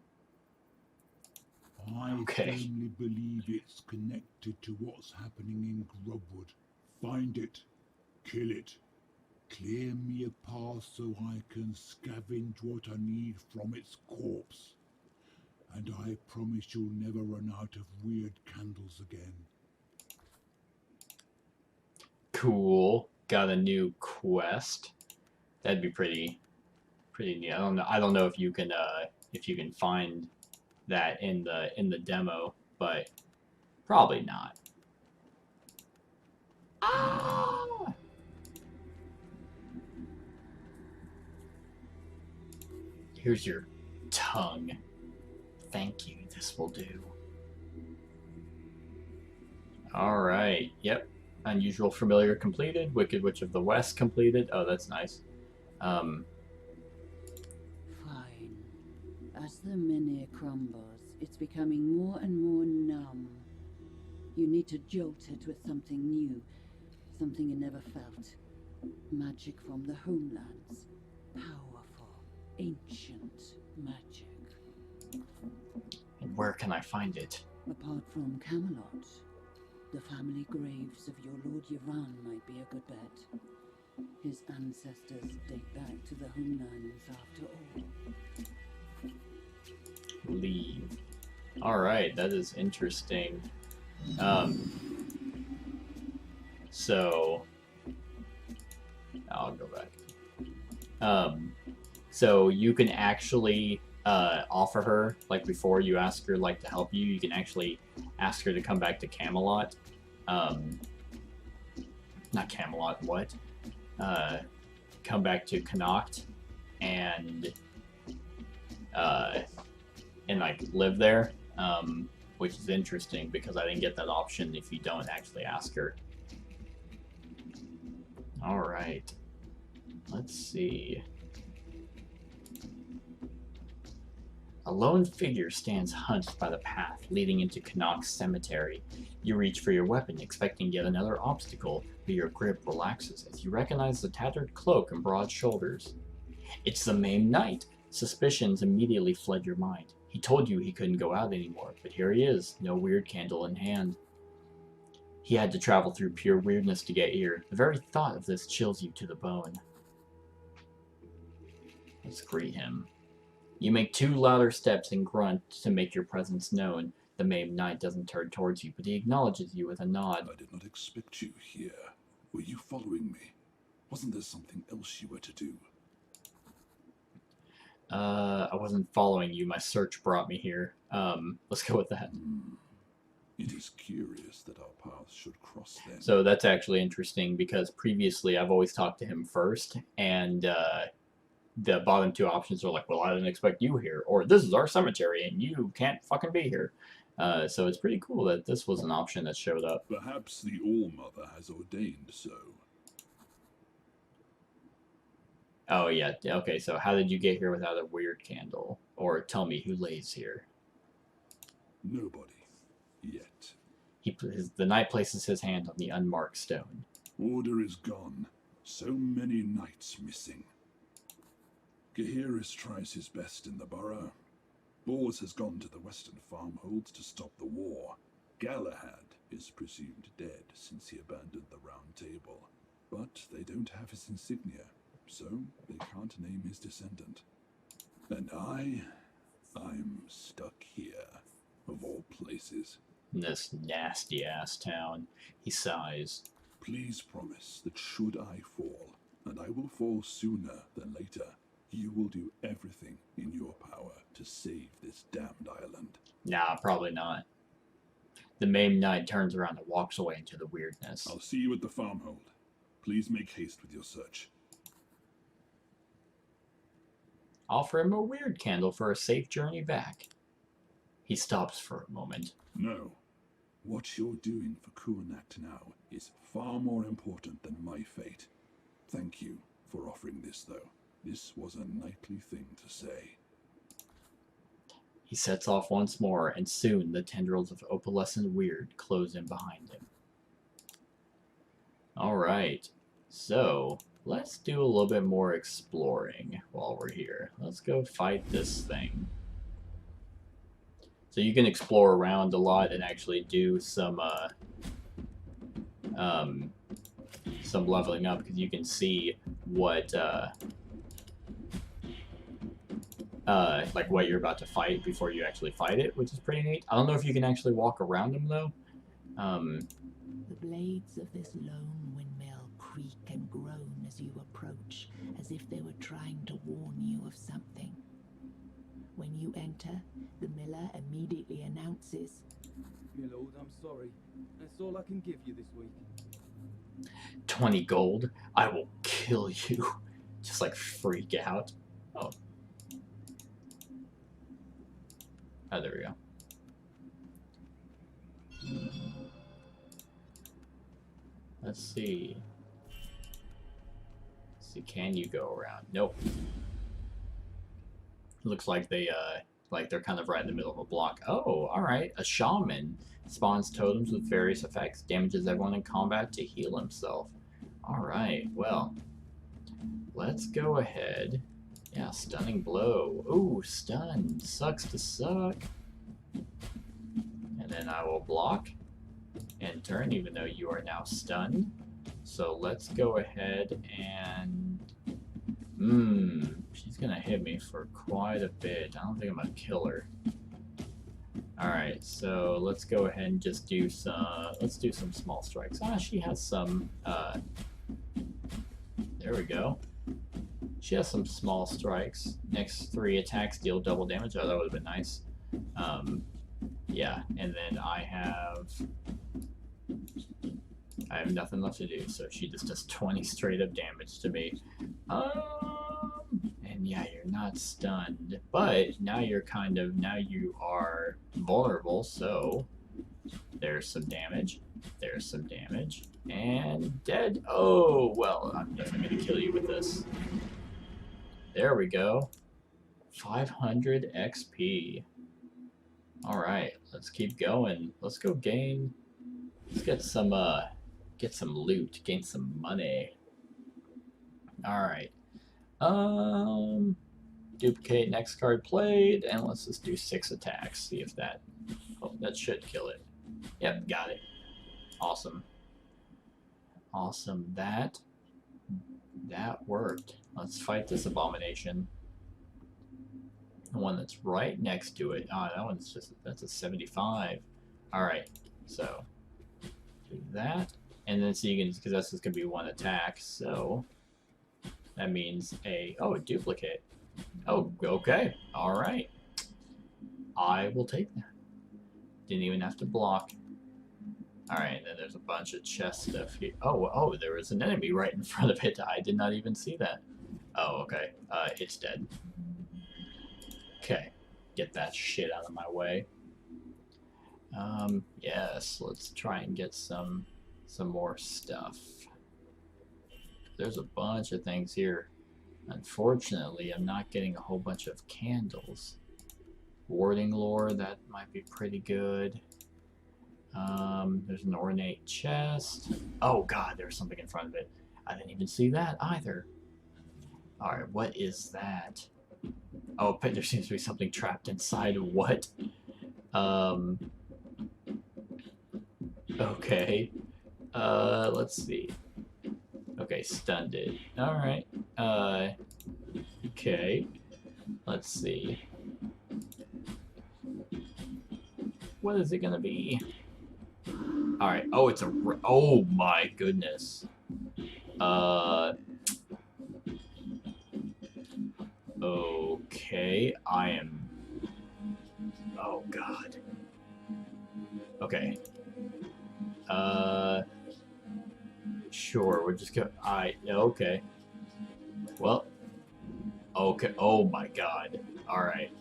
D: I
B: Okay.
D: firmly believe it's connected to what's happening in Grubwood. Find it. Kill it. Clear me a path so I can scavenge what I need from its corpse. And I promise you'll never run out of weird candles again.
B: Cool. Got a new quest. That'd be pretty neat. I don't know if you can find that in the demo, but probably not. Ah! Here's your tongue. Thank you. This will do. All right. Yep. Unusual Familiar completed. Wicked Witch of the West completed. Oh, that's nice.
E: Fine. As the menhir crumbles, it's becoming more and more numb. You need to jolt it with something new, something you never felt. Magic from the homelands. Powerful, ancient magic.
B: And where can I find it?
E: Apart from Camelot, the family graves of your Lord Yvain might be a good bet. His ancestors date back to the homelands after all.
B: leave. Alright, that is interesting. So I'll go back. So you can actually offer her, like before you ask her like to help you, you can actually ask her to come back to Camelot. Not Camelot, what? Come back to Connacht and like live there, which is interesting because I didn't get that option if you don't actually ask her. All right, let's see. A lone figure stands hunched by the path leading into Connacht's cemetery. You reach for your weapon, expecting yet another obstacle, but your grip relaxes as you recognize the tattered cloak and broad shoulders. It's the maimed knight. Suspicions immediately fled your mind. He told you he couldn't go out anymore, but here he is, no weird candle in hand. He had to travel through pure weirdness to get here. The very thought of this chills you to the bone. Let's greet him. You make 2 louder steps and grunt to make your presence known. The maimed knight doesn't turn towards you, but he acknowledges you with a nod.
A: I did not expect you here. Were you following me? Wasn't there something else you were to do?
B: I wasn't following you. My search brought me here. Let's go with that.
A: It is curious that our paths should cross then.
B: So that's actually interesting because previously I've always talked to him first, and the bottom 2 options are like, well, I didn't expect you here, or this is our cemetery and you can't fucking be here. So it's pretty cool that this was an option that showed up.
A: Perhaps the All-Mother has ordained so.
B: Oh yeah, okay, so how did you get here without a weird candle? Or tell me who lays here.
A: Nobody. Yet.
B: The knight places his hand on the unmarked stone.
A: Order is gone. So many knights missing. Gaheris tries his best in the borough. Bors has gone to the western farmholds to stop the war. Galahad is presumed dead since he abandoned the Round Table. But they don't have his insignia, so they can't name his descendant. And I'm stuck here, of all places.
B: In this nasty-ass town, he sighs.
A: Please promise that should I fall, and I will fall sooner than later, you will do everything in your power to save this damned island.
B: Nah, probably not. The maimed knight turns around and walks away into the weirdness.
A: I'll see you at the farmhold. Please make haste with your search.
B: Offer him a weird candle for a safe journey back. He stops for a moment.
A: No. What you're doing for Kuanak now is far more important than my fate. Thank you for offering this, though. This was a knightly thing to say.
B: He sets off once more, and soon the tendrils of opalescent weird close in behind him. Alright, so let's do a little bit more exploring while we're here. Let's go fight this thing. So you can explore around a lot and actually do some leveling up, because you can see what like what you're about to fight before you actually fight it, which is pretty neat. I don't know if you can actually walk around them though.
C: The blades of this lone windmill creak and groan as you approach, as if they were trying to warn you of something. When you enter, the miller immediately announces,
F: "My lord, I'm sorry. That's all I can give you this week."
B: 20 gold. I will kill you. Just like freak out. Oh. Oh, there we go. Let's see. Can you go around? Nope. Looks like they're kind of right in the middle of a block. Oh, alright. A shaman spawns totems with various effects. Damages everyone in combat to heal himself. Alright, well. Let's go ahead. Yeah, stunning blow. Ooh, stun. Sucks to suck. And then I will block and turn, even though you are now stunned. So let's go ahead and... She's gonna hit me for quite a bit. I don't think I'm gonna kill her. Alright, so let's go ahead and just do some small strikes. Ah, she has some there we go. She has some small strikes. Next 3 attacks deal double damage. Oh, that would have been nice. Yeah, and then I have nothing left to do, so she just does 20 straight up damage to me. And yeah, you're not stunned, but now you are vulnerable, so there's some damage. There's some damage. And dead. Oh, well, I'm definitely going to kill you with this. There we go. 500 XP. Alright, let's keep going. Let's go gain. Let's get some loot, gain some money. Alright. Duplicate next card played, and let's just do 6 attacks. See if that. Oh, that should kill it. Yep, got it. Awesome. Awesome. That worked. Let's fight this abomination. The one that's right next to it. Ah, that one's that's a 75. Alright, so do that. And then so you can, because that's just gonna be 1 attack, so that means a duplicate. Oh, okay. Alright. I will take that. Didn't even have to block. Alright, and then there's a bunch of chest stuff here. Oh, there was an enemy right in front of it. I did not even see that. Oh, okay. It's dead. Okay. Get that shit out of my way. Yes, let's try and get some more stuff. There's a bunch of things here. Unfortunately, I'm not getting a whole bunch of candles. Warding lore, that might be pretty good. There's an ornate chest. Oh god, there's something in front of it. I didn't even see that either. Alright, what is that? Oh, there seems to be something trapped inside. What? Okay. Let's see. Okay, stunned it. Alright. Okay. Let's see. What is it gonna be? Alright. Oh, it's a... Oh my goodness. Okay. I am... Oh god. Okay. Sure, we're just gonna... Okay. Well... Okay. Oh my god. Alright.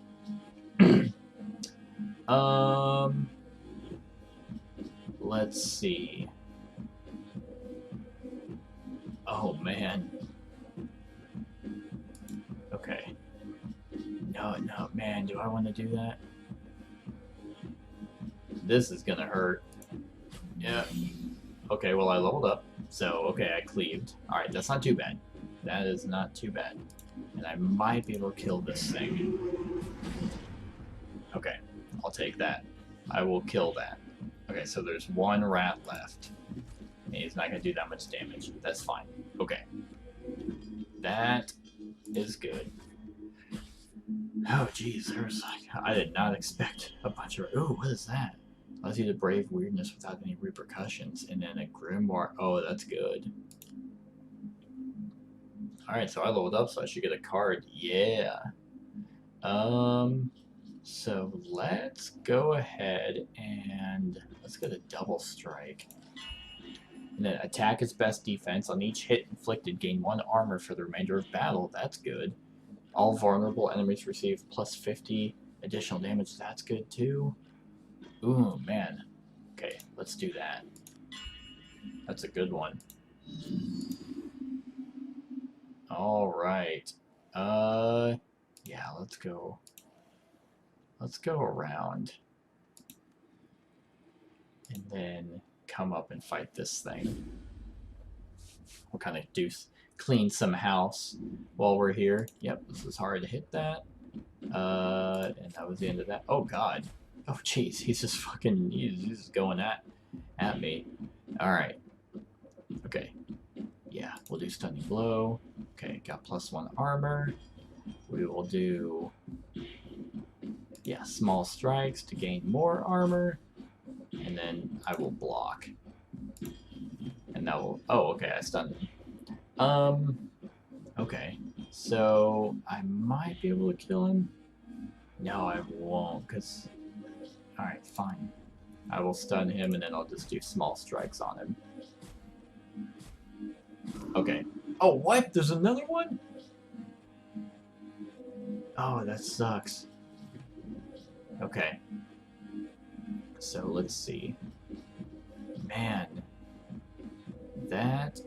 B: Let's see. Oh man. Okay. No, man, do I want to do that? This is gonna hurt. Yeah. Okay, well I leveled up. So, okay, I cleaved. Alright, that's not too bad. That is not too bad. And I might be able to kill this thing. Okay, I'll take that. I will kill that. Okay, so there's 1 rat left. And he's not going to do that much damage. That's fine. Okay. That is good. Oh, jeez, there's like... I did not expect a bunch of... Ooh, what is that? Allows you to brave weirdness without any repercussions. And then a grimoire. Oh, that's good. Alright, so I leveled up, so I should get a card. Yeah. So let's go ahead and let's get a double strike. And then attack is best defense. On each hit inflicted, gain 1 armor for the remainder of battle. That's good. All vulnerable enemies receive plus 50 additional damage. That's good too. Ooh, man. Okay, let's do that. That's a good one. Alright. Yeah, let's go. Let's go around. And then come up and fight this thing. We'll kind of clean some house while we're here. Yep, this is hard to hit that. And that was the end of that. Oh god. Oh jeez, he's just fucking, he's just going at me. Alright. Okay. Yeah, we'll do stunning blow. Okay, got plus 1 armor. we will do, yeah, small strikes to gain more armor, and then I will block. And that will, oh, okay, I stunned him. Okay, so I might be able to kill him. No, I won't, because, alright, fine. I will stun him, and then I'll just do small strikes on him. Okay. Oh, what? There's another one? Oh, that sucks. Okay. So, let's see. Man. That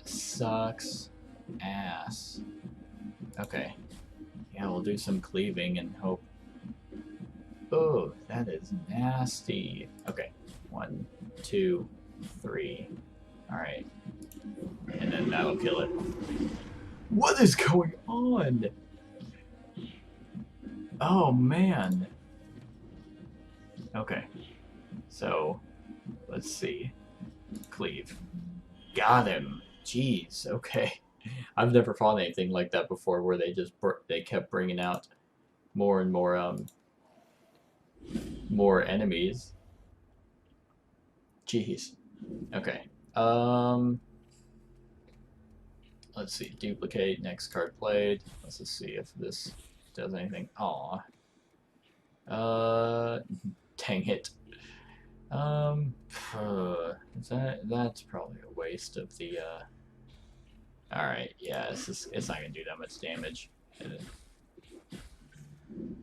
B: sucks ass. Okay. Yeah, we'll do some cleaving and hope. Oh, that is nasty. Okay. 1, 2, 3. Alright. And then that'll kill it. What is going on? Oh, man. Okay. So, let's see. Cleave. Got him. Jeez, okay. I've never fought anything like that before where they just they kept bringing out more and more more enemies. Jeez. Okay. Let's see. Duplicate. Next card played. Let's just see if this does anything. Aw. Dang it. That's probably a waste of the Alright, yeah, it's not gonna do that much damage.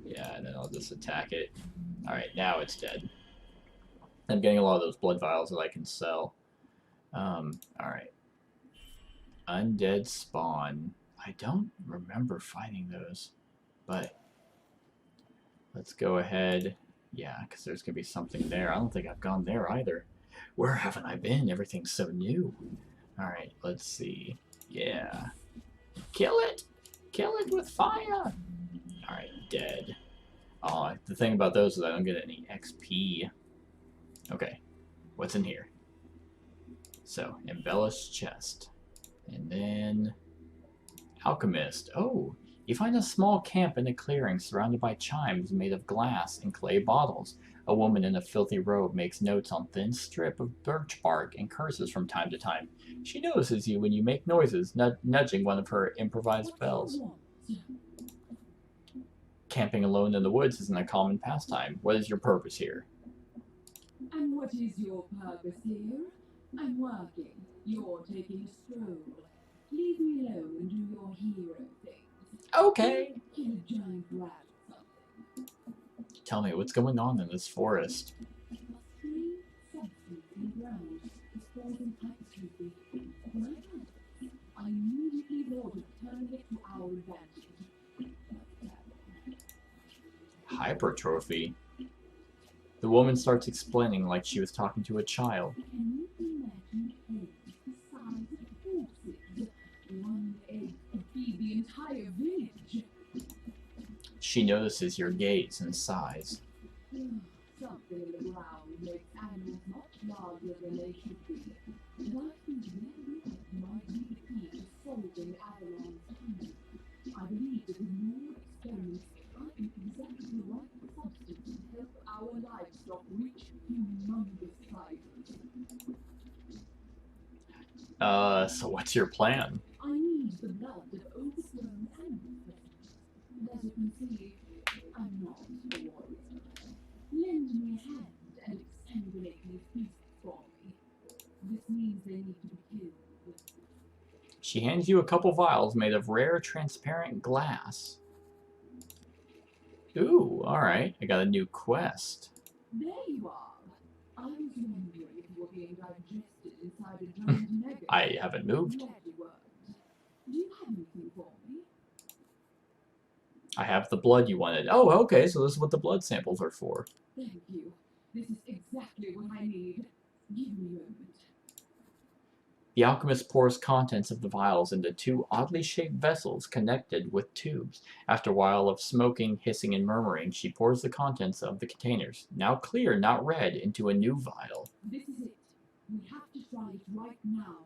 B: Yeah, and then I'll just attack it. Alright, now it's dead. I'm getting a lot of those blood vials that I can sell. Alright. Undead spawn. I don't remember fighting those, but let's go ahead. Yeah, because there's gonna be something there. I don't think I've gone there either. Where haven't I been? Everything's so new. Alright, let's see. Yeah. Kill it! Kill it with fire! Alright, dead. Oh, the thing about those is I don't get any XP. Okay, what's in here? So, embellished chest. And then... Alchemist. Oh, you find a small camp in a clearing surrounded by chimes made of glass and clay bottles. A woman in a filthy robe makes notes on thin strip of birch bark and curses from time to time. She notices you when you make noises, nudging one of her improvised bells. Camping alone in the woods isn't a common pastime. What is your purpose here?
E: And what is your purpose here? I'm working. You're taking a stroll. Leave me alone and do your hero things.
B: Okay.
E: Kill a giant rat or something.
B: Tell me, what's going on in this forest?
E: A strange substance in the ground is causing hypertrophy. When I found it, I immediately thought of turning it to our advantage.
B: Hypertrophy? The woman starts explaining like she was talking to a child.
E: Can you imagine eggs the size of horses? One egg could feed the entire village.
B: She notices your gaze and sighs.
E: Something in the ground makes animals much larger than they should be. And I think their life might be the key to solving Avalon's hunger. I believe that with more experiments, I can exactly the right substance to help our livestock reach humongous sizes.
B: So what's your plan?
E: I need the blood of overgrown animals. As you can see, I'm not a warrior. Lend me a hand and exsanguinate these beasts for me. This means they need to be killed.
B: She hands you a couple vials made of rare transparent glass. Ooh, alright. I got a new quest.
E: There you are. I was wondering if you were being digested inside a giant nugget.
B: I haven't moved.
E: Glad you weren't. Do you have anything for me?
B: I have the blood you wanted. Oh, okay, so this is what the blood samples are for.
E: Thank you. This is exactly what I need. Give me a moment.
B: The alchemist pours contents of the vials into two oddly shaped vessels connected with tubes. After a while of smoking, hissing, and murmuring, she pours the contents of the containers, now clear, not red, into a new vial.
E: This is it. We have to try it right now.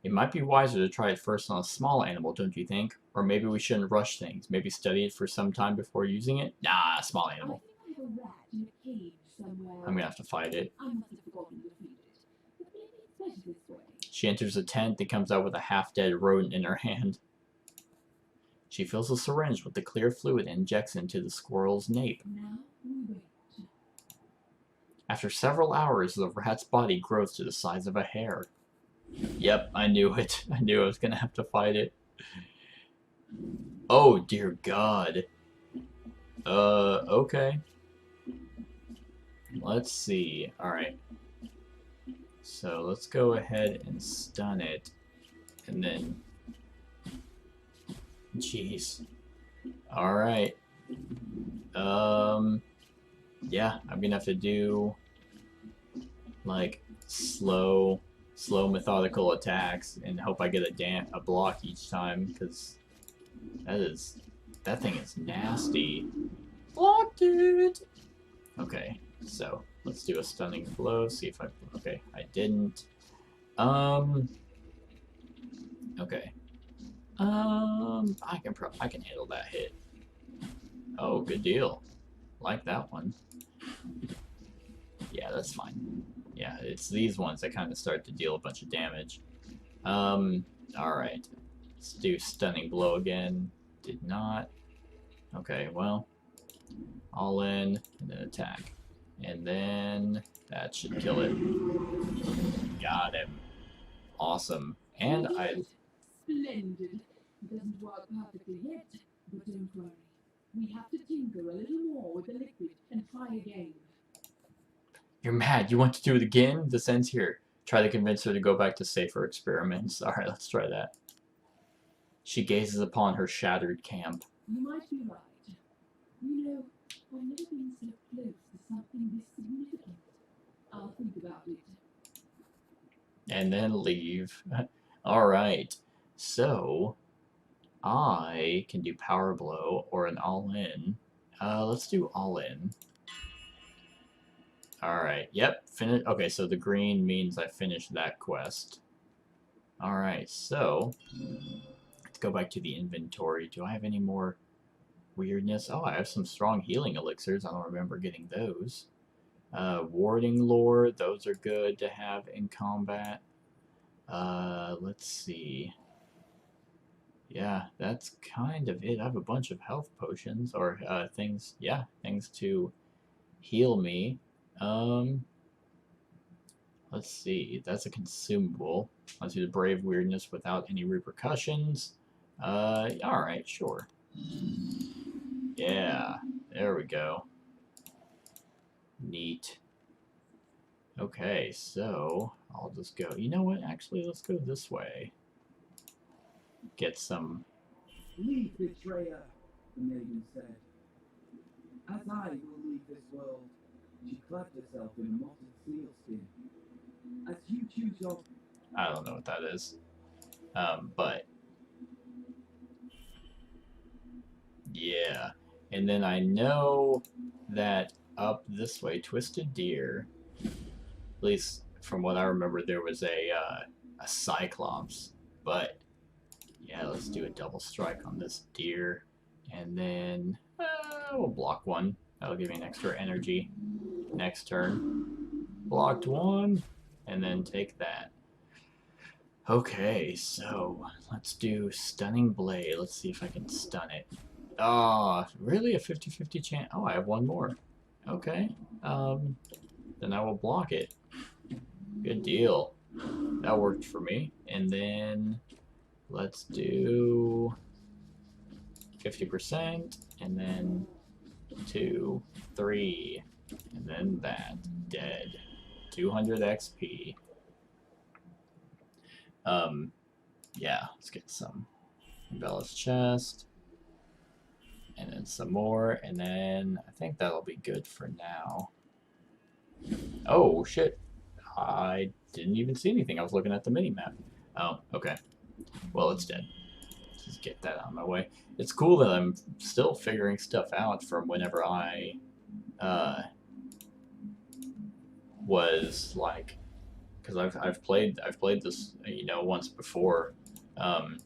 B: It might be wiser to try it first on a small animal, don't you think? Or maybe we shouldn't rush things. Maybe study it for some time before using it? Nah, small animal.
E: I think I have a rat in a cage somewhere.
B: I'm gonna have to fight it.
E: I must have forgotten to feed it. But maybe it's better this way.
B: She enters the tent and comes out with a half-dead rodent in her hand. She fills a syringe with the clear fluid and injects it into the squirrel's nape.
E: Now we wait.
B: After several hours, the rat's body grows to the size of a hair. Yep, I knew it. I knew I was gonna have to fight it. Oh, dear God. Okay. Let's see. Alright. So, let's go ahead and stun it. And then... Jeez. Alright. Yeah, I'm gonna have to do... like, slow methodical attacks and hope I get a block each time, because that thing is nasty. Blocked it! Okay, so let's do a stunning blow, see if okay, I didn't. Okay. I can handle that hit. Oh, good deal. Like that one. Yeah, that's fine. Yeah, it's these ones that kind of start to deal a bunch of damage. Alright. Let's do stunning blow again. Did not. Okay, well. All in, and then attack. And then that should kill it. Got him. Awesome. And
E: Splendid. It doesn't work perfectly yet, but don't worry. We have to tinker a little more with the liquid and try again.
B: You're mad. You want to do it again? This ends here. Try to convince her to go back to safer experiments. Alright, let's try that. She gazes upon her shattered camp.
E: You might be right. You know, I've never been so close to something this significant. I'll think about it.
B: And then leave. Alright. So, I can do power blow or an all-in. Let's do all-in. Alright, yep, finish. Okay, so the green means I finished that quest. Alright, so let's go back to the inventory. Do I have any more weirdness? Oh, I have some strong healing elixirs. I don't remember getting those. Warding lore, those are good to have in combat. Let's see. Yeah, that's kind of it. I have a bunch of health potions, or things, yeah, things to heal me. Let's see, that's a consumable. Let's do the brave weirdness without any repercussions. Alright, sure. Yeah, there we go. Neat. Okay, so I'll just go. You know what? Actually, let's go this way. Get some.
F: Leave, betrayer, the maiden said. As I will leave this world. She clapped herself in a mottled sealskin. As you choose your...
B: I don't know what that is. But yeah. And then I know that up this way, Twisted Deer, at least from what I remember, there was a Cyclops. But yeah, let's do a double strike on this deer. And then we'll block one. That'll give me an extra energy next turn. Blocked one, and then take that. Okay, so let's do Stunning Blade. Let's see if I can stun it. Oh, really? A 50-50 chance? Oh, I have one more. Okay. Then I will block it. Good deal. That worked for me. And then let's do 50%, and then 2, 3, and then that. Dead. 200 XP. Yeah, let's get some Bella's chest. And then some more, and then I think that'll be good for now. Oh, shit. I didn't even see anything. I was looking at the mini-map. Oh, okay. Well, it's dead. Just get that out of my way. It's cool that I'm still figuring stuff out from whenever I was, like, because I've played this, you know, once before, and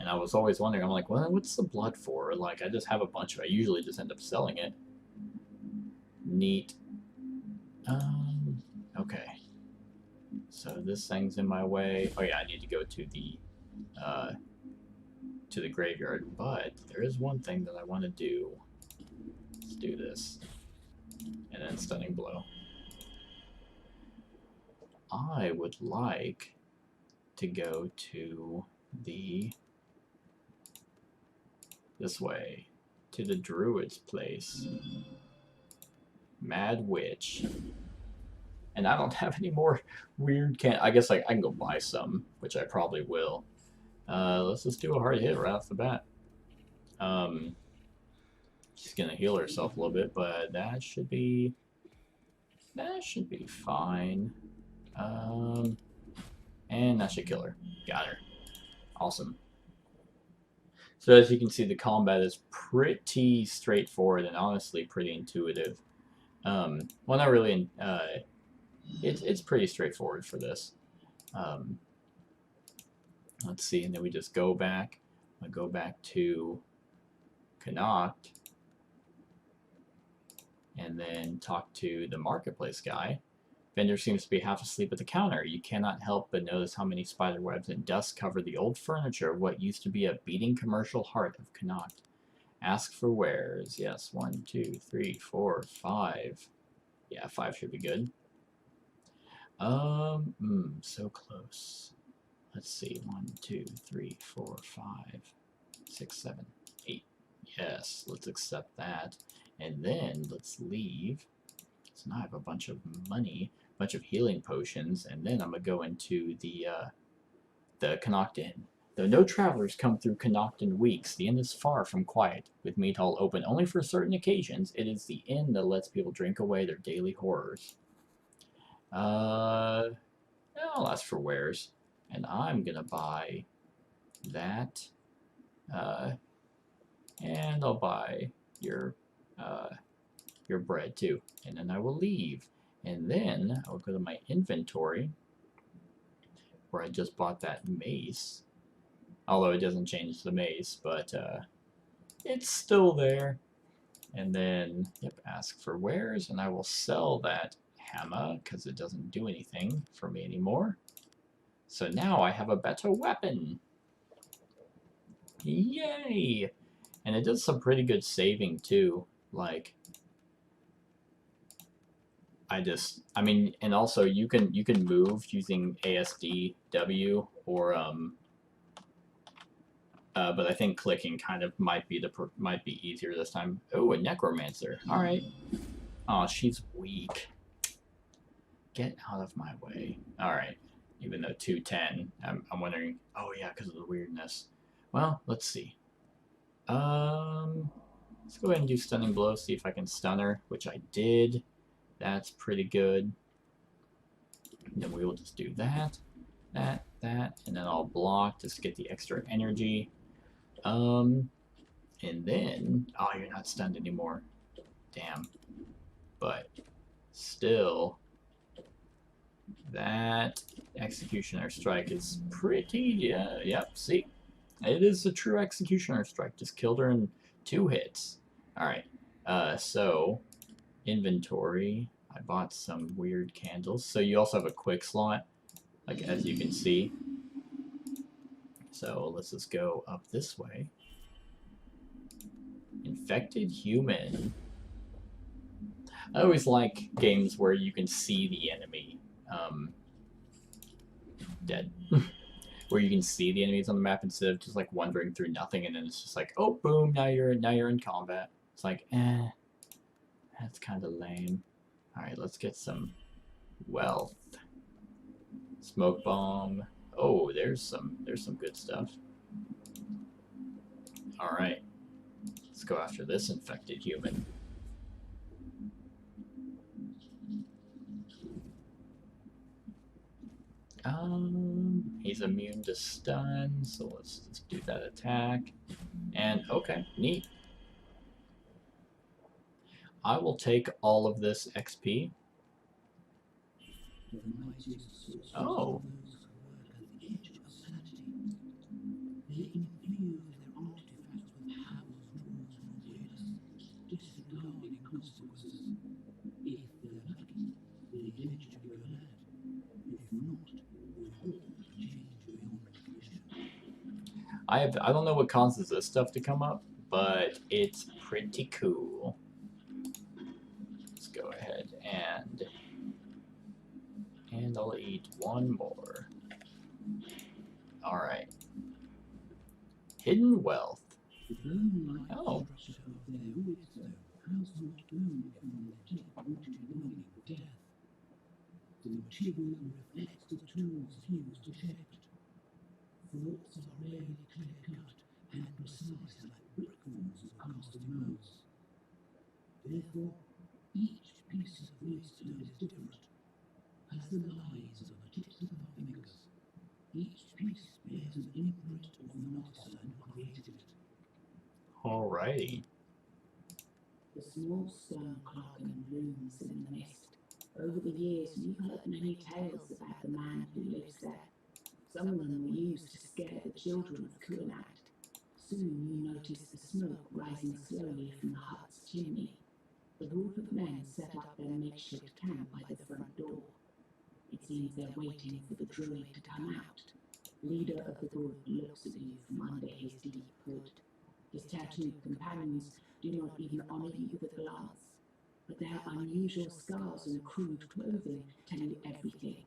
B: I was always wondering. I'm like, well, what's the blood for? Like, I just have a bunch of. I usually just end up selling it. Neat. Okay. So this thing's in my way. Oh yeah, I need to go to the graveyard. But there is one thing that I want to do. Let's do this, and then stunning blow. I would like to go to this way, to the druid's place. Mad Witch. And I don't have any more weird I guess I can go buy some, which I probably will. Let's just do a hard hit right off the bat. She's gonna heal herself a little bit, but that should be fine. And that should kill her. Got her. Awesome. So as you can see, the combat is pretty straightforward and honestly pretty intuitive. Well, not really. It's pretty straightforward for this. Let's see, and then we just go back. I go back to Connacht, and then talk to the marketplace guy. Vendor seems to be half asleep at the counter. You cannot help but notice how many spider webs and dust cover the old furniture of what used to be a beating commercial heart of Connacht. Ask for wares. Yes, 1, 2, 3, 4, 5. Yeah, 5 should be good. So close. Let's see. 1, 2, 3, 4, 5, 6, 7, 8. Yes, let's accept that. And then let's leave. So now I have a bunch of money, a bunch of healing potions, and then I'm gonna go into the Connacht Inn. Though no travelers come through Connacht in weeks, the inn is far from quiet. With meat hall open only for certain occasions, it is the inn that lets people drink away their daily horrors. I'll ask for wares, and I'm gonna buy that, and I'll buy your bread too, and then I will leave, and then I'll go to my inventory where I just bought that mace, although it doesn't change the mace, but it's still there. And then ask for wares, and I will sell that hammer because it doesn't do anything for me anymore. So now I have a better weapon. Yay! And it does some pretty good saving too. Like, I mean, and also you can move using ASDW or but I think clicking kind of might be easier this time. Oh, a necromancer. All right. Oh, she's weak. Get out of my way. All right. Even though 210, I'm wondering. Oh yeah, because of the weirdness. Well, let's see. Let's go ahead and do stunning blow. See if I can stun her, which I did. That's pretty good. And then we will just do that, and then I'll block just to get the extra energy. And then, oh, you're not stunned anymore. Damn. But still, that Executioner Strike is pretty, yep, see? It is a true Executioner Strike. Just killed her in 2 hits. Alright, so inventory. I bought some weird candles. So you also have a quick slot, like as you can see. So let's just go up this way. Infected human. I always like games where you can see the enemy. Dead. Where you can see the enemies on the map instead of just like wandering through nothing, and then it's just like, oh, boom, now you're in combat. It's like, that's kind of lame. All right, let's get some wealth. Smoke bomb. Oh, there's some good stuff. All right, let's go after this infected human. He's immune to stun, so let's just do that attack. And okay, neat. I will take all of this XP. Oh.
D: Those who work at the edge of sanity. They infuse their artifacts with powers drawn from awareness, disregarding consequences. If they're lucky, they eventually go mad. If not, will halt and change beyond recognition.
B: I don't know what causes this stuff to come up, but it's pretty cool. Let's go ahead and I'll eat one more. All right. Hidden wealth.
D: The bone-like
B: Oh.
D: structure of their wisdom has not only from the deep-rooted knowing of death. The material reflects the tools used to shape it. Thoughts are rarely clear-cut and precise like brickforms of casting molds. Therefore, each piece of wisdom is different, as the lines on the tips of our fingers. Each piece bears an imprint of an artisan who created it.
B: Alrighty.
C: The small stone clock looms in the mist. Over the years, you've heard many tales about the man who lives there. Some of them were used to scare the children of Kulanat. Soon you notice the smoke rising slowly from the hut's chimney. The group of men set up their makeshift camp by the front door. It seems they're waiting for the druid to come out. Leader of the group looks at you from under his deep hood. His tattooed companions do not even honor you with a glance, but their unusual scars and crude clothing tell you everything.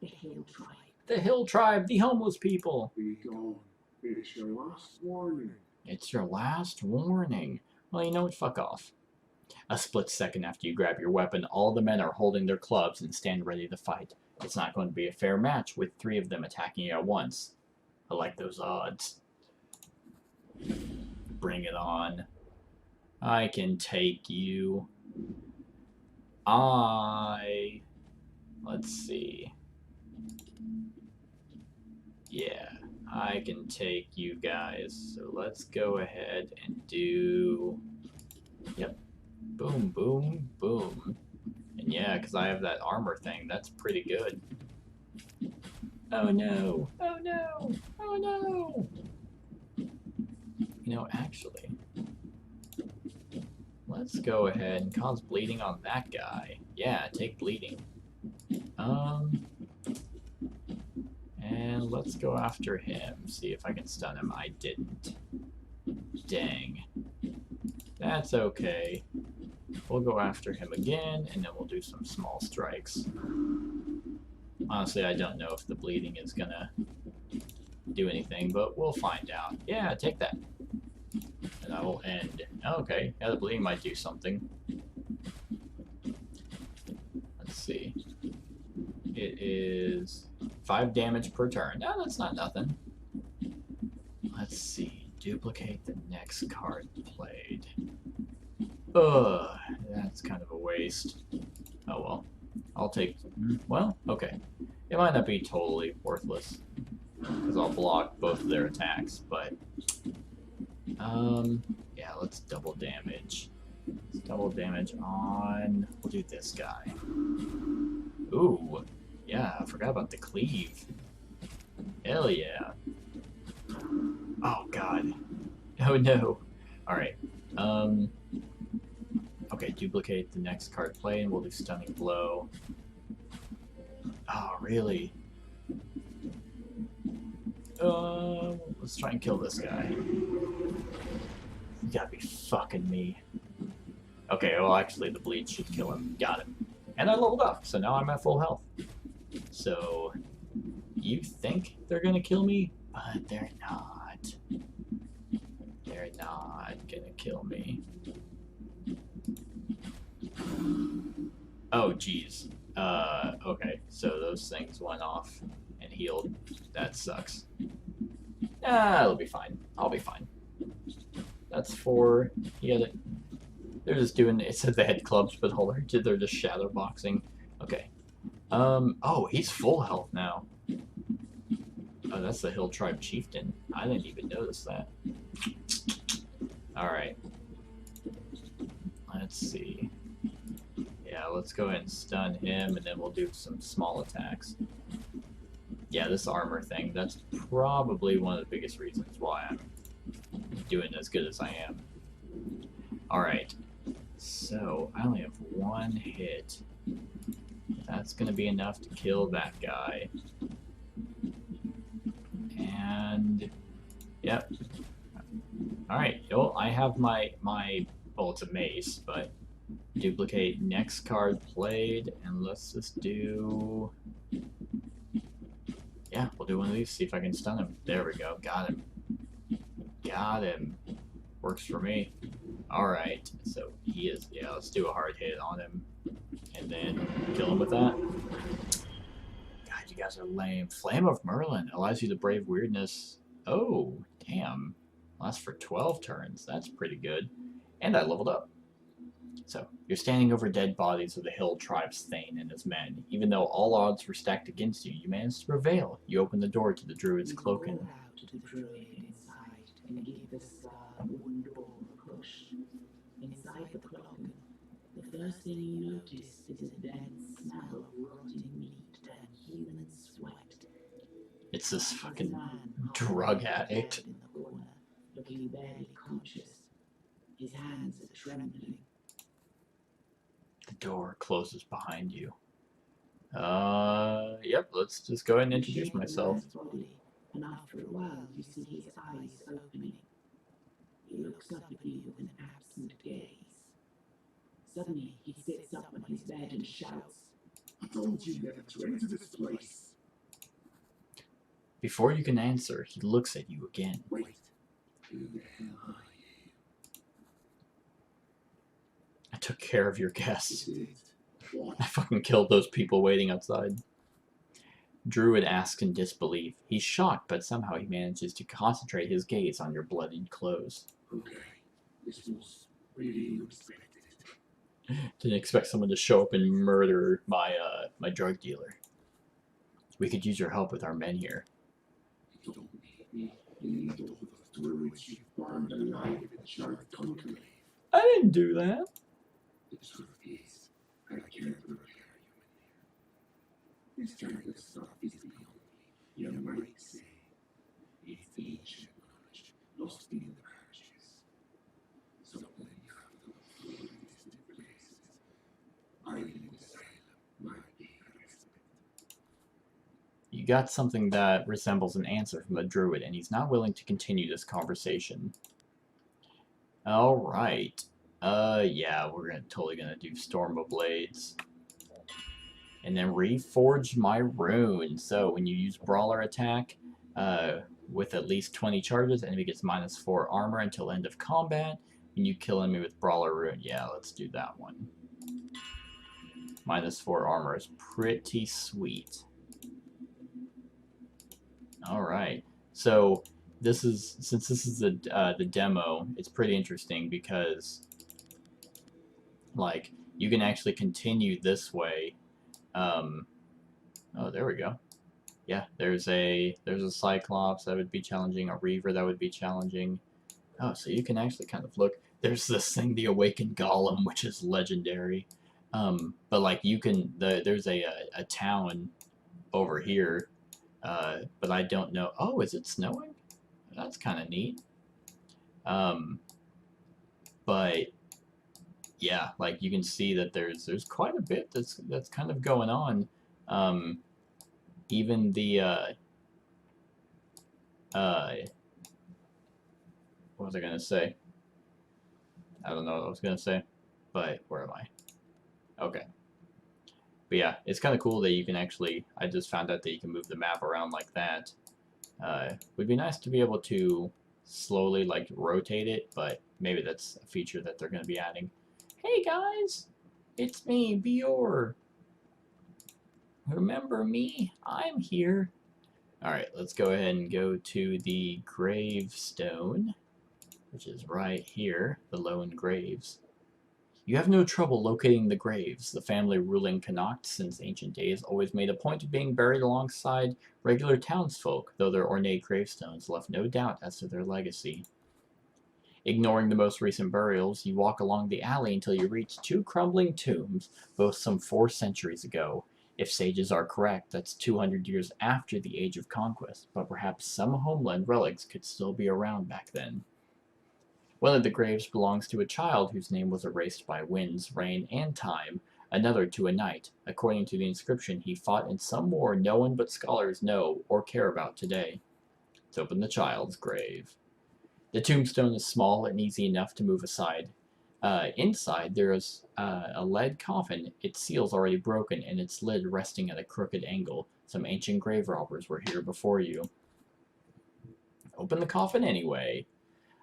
C: The Hill Tribe.
B: The Hill Tribe, the homeless people.
G: Be gone. It's your last warning.
B: It's your last warning. Well, you know what? Fuck off. A split second after you grab your weapon, all the men are holding their clubs and stand ready to fight. It's not going to be a fair match with 3 of them attacking you at once. I like those odds. Bring it on. I can take you. Let's see. Yeah, I can take you guys. So let's go ahead and do... Yep. Boom, boom, boom. And yeah, because I have that armor thing. That's pretty good. Oh no! Oh no! Oh no! You know, actually, let's go ahead and cause bleeding on that guy. Yeah, take bleeding. And let's go after him. See if I can stun him. I didn't. Dang. That's okay. We'll go after him again, and then we'll do some small strikes. Honestly, I don't know if the bleeding is gonna do anything, but we'll find out. Yeah, take that. And I will end. Okay, yeah, the bleeding might do something. Let's see. It is 5 damage per turn. No, that's not nothing. Let's see. Duplicate the next card played. Ugh, that's kind of a waste. Oh well. I'll take... Well, okay. It might not be totally worthless, because I'll block both of their attacks, but... yeah, let's double damage. Let's double damage on... We'll do this guy. Ooh. Yeah, I forgot about the cleave. Hell yeah. Oh, God. Oh, no. Alright. Okay, duplicate the next card play, and we'll do Stunning Blow. Oh, really? Let's try and kill this guy. You gotta be fucking me. Okay, well, actually, the bleed should kill him. Got him. And I leveled up, so now I'm at full health. So, you think they're gonna kill me? But they're not. They're not gonna kill me. Oh, geez. Okay, so those things went off and healed. That sucks. Ah, it'll be fine. I'll be fine. That's 4. Yeah, they're just doing... It said they had clubs, but they're just shadow boxing. Okay. Oh, he's full health now. Oh, that's the Hill Tribe Chieftain. I didn't even notice that. Alright. Let's see. Yeah, let's go ahead and stun him, and then we'll do some small attacks. Yeah, this armor thing, that's probably one of the biggest reasons why I'm doing as good as I am. Alright, so I only have one hit. That's going to be enough to kill that guy. And, yep. Alright, well, I have my, well, it's a mace, but duplicate next card played, and let's just do, yeah, we'll do one of these, see if I can stun him. There we go, got him. Got him. Works for me. Alright, so he is, yeah, let's do a hard hit on him, and then kill him with that. God, you guys are lame. Flame of Merlin allows you to brave weirdness. Oh, damn. Lasts for 12 turns. That's pretty good. And I leveled up. So, you're standing over dead bodies of the Hill Tribe's Thane and his men. Even though all odds were stacked against you, you managed to prevail. You open the door to the druid's cloaking.
C: Call out to the druid inside and give the star one door a push. Inside the cloaking, the first thing you notice is a dense smell of rotting meat and human sweat.
B: It's this fucking drug addict.
C: In the corner, looking barely conscious. His hands are trembling.
B: The door closes behind you. Yep, let's just go ahead and introduce myself.
C: Body, and after a while, you see his eyes opening. He looks up at you with an absent gaze. Suddenly, he sits up on his bed and shouts,
G: I told you never to enter this place.
B: Before you can answer, he looks at you again.
G: Wait, who the hell are you?
B: I took care of your guests.
G: You did. What?
B: I fucking killed those people waiting outside. Druid asks in disbelief. He's shocked, but somehow he manages to concentrate his gaze on your bloodied clothes.
G: Okay, this was really unexpected.
B: Didn't expect someone to show up and murder my my drug dealer. We could use your help with our men here.
G: You don't need me. You need all the druids you burned alive in the giant conclave.
B: I didn't do that.
G: The truth is, I can't prepare you in here. This kind of stuff is beyond me. You might say it's ancient knowledge lost in the parishes. Something you have to look for in distant places. I live in Salem, might be a respect.
B: You got something that resembles an answer from the druid, and he's not willing to continue this conversation. Alright. Yeah, we're totally gonna do Storm of Blades. And then reforge my rune. So when you use Brawler attack, with at least 20 charges, enemy gets -4 armor until end of combat. When you kill enemy with Brawler rune, yeah, let's do that one. -4 armor is pretty sweet. Alright, so this is, since this is the demo, it's pretty interesting because, like, you can actually continue this way. Oh, there we go. Yeah, there's a Cyclops that would be challenging, a Reaver that would be challenging. Oh, so you can actually kind of look. There's this thing, the Awaken Golem, which is legendary. But like you can, there's a town over here, but I don't know. Oh, is it snowing? That's kind of neat. But yeah, like you can see that there's quite a bit that's kind of going on. Even the what was I gonna say? I don't know what I was gonna say, but where am I? Okay. But yeah, it's kind of cool that you can actually, I just found out that you can move the map around like that. Would be nice to be able to slowly like rotate it, but maybe that's a feature that they're going to be adding. Hey guys, it's me, Bior. Remember me? I'm here. Alright, let's go ahead and go to the gravestone, which is right here, the lone graves. You have no trouble locating the graves. The family ruling Connacht since ancient days always made a point of being buried alongside regular townsfolk, though their ornate gravestones left no doubt as to their legacy. Ignoring the most recent burials, you walk along the alley until you reach 2 crumbling tombs, both some 4 centuries ago. If sages are correct, that's 200 years after the Age of Conquest, but perhaps some homeland relics could still be around back then. One of the graves belongs to a child whose name was erased by winds, rain, and time, another to a knight. According to the inscription, he fought in some war no one but scholars know or care about today. Let's open the child's grave. The tombstone is small and easy enough to move aside. Inside, there is a lead coffin, its seal's already broken, and its lid resting at a crooked angle. Some ancient grave robbers were here before you. Open the coffin anyway.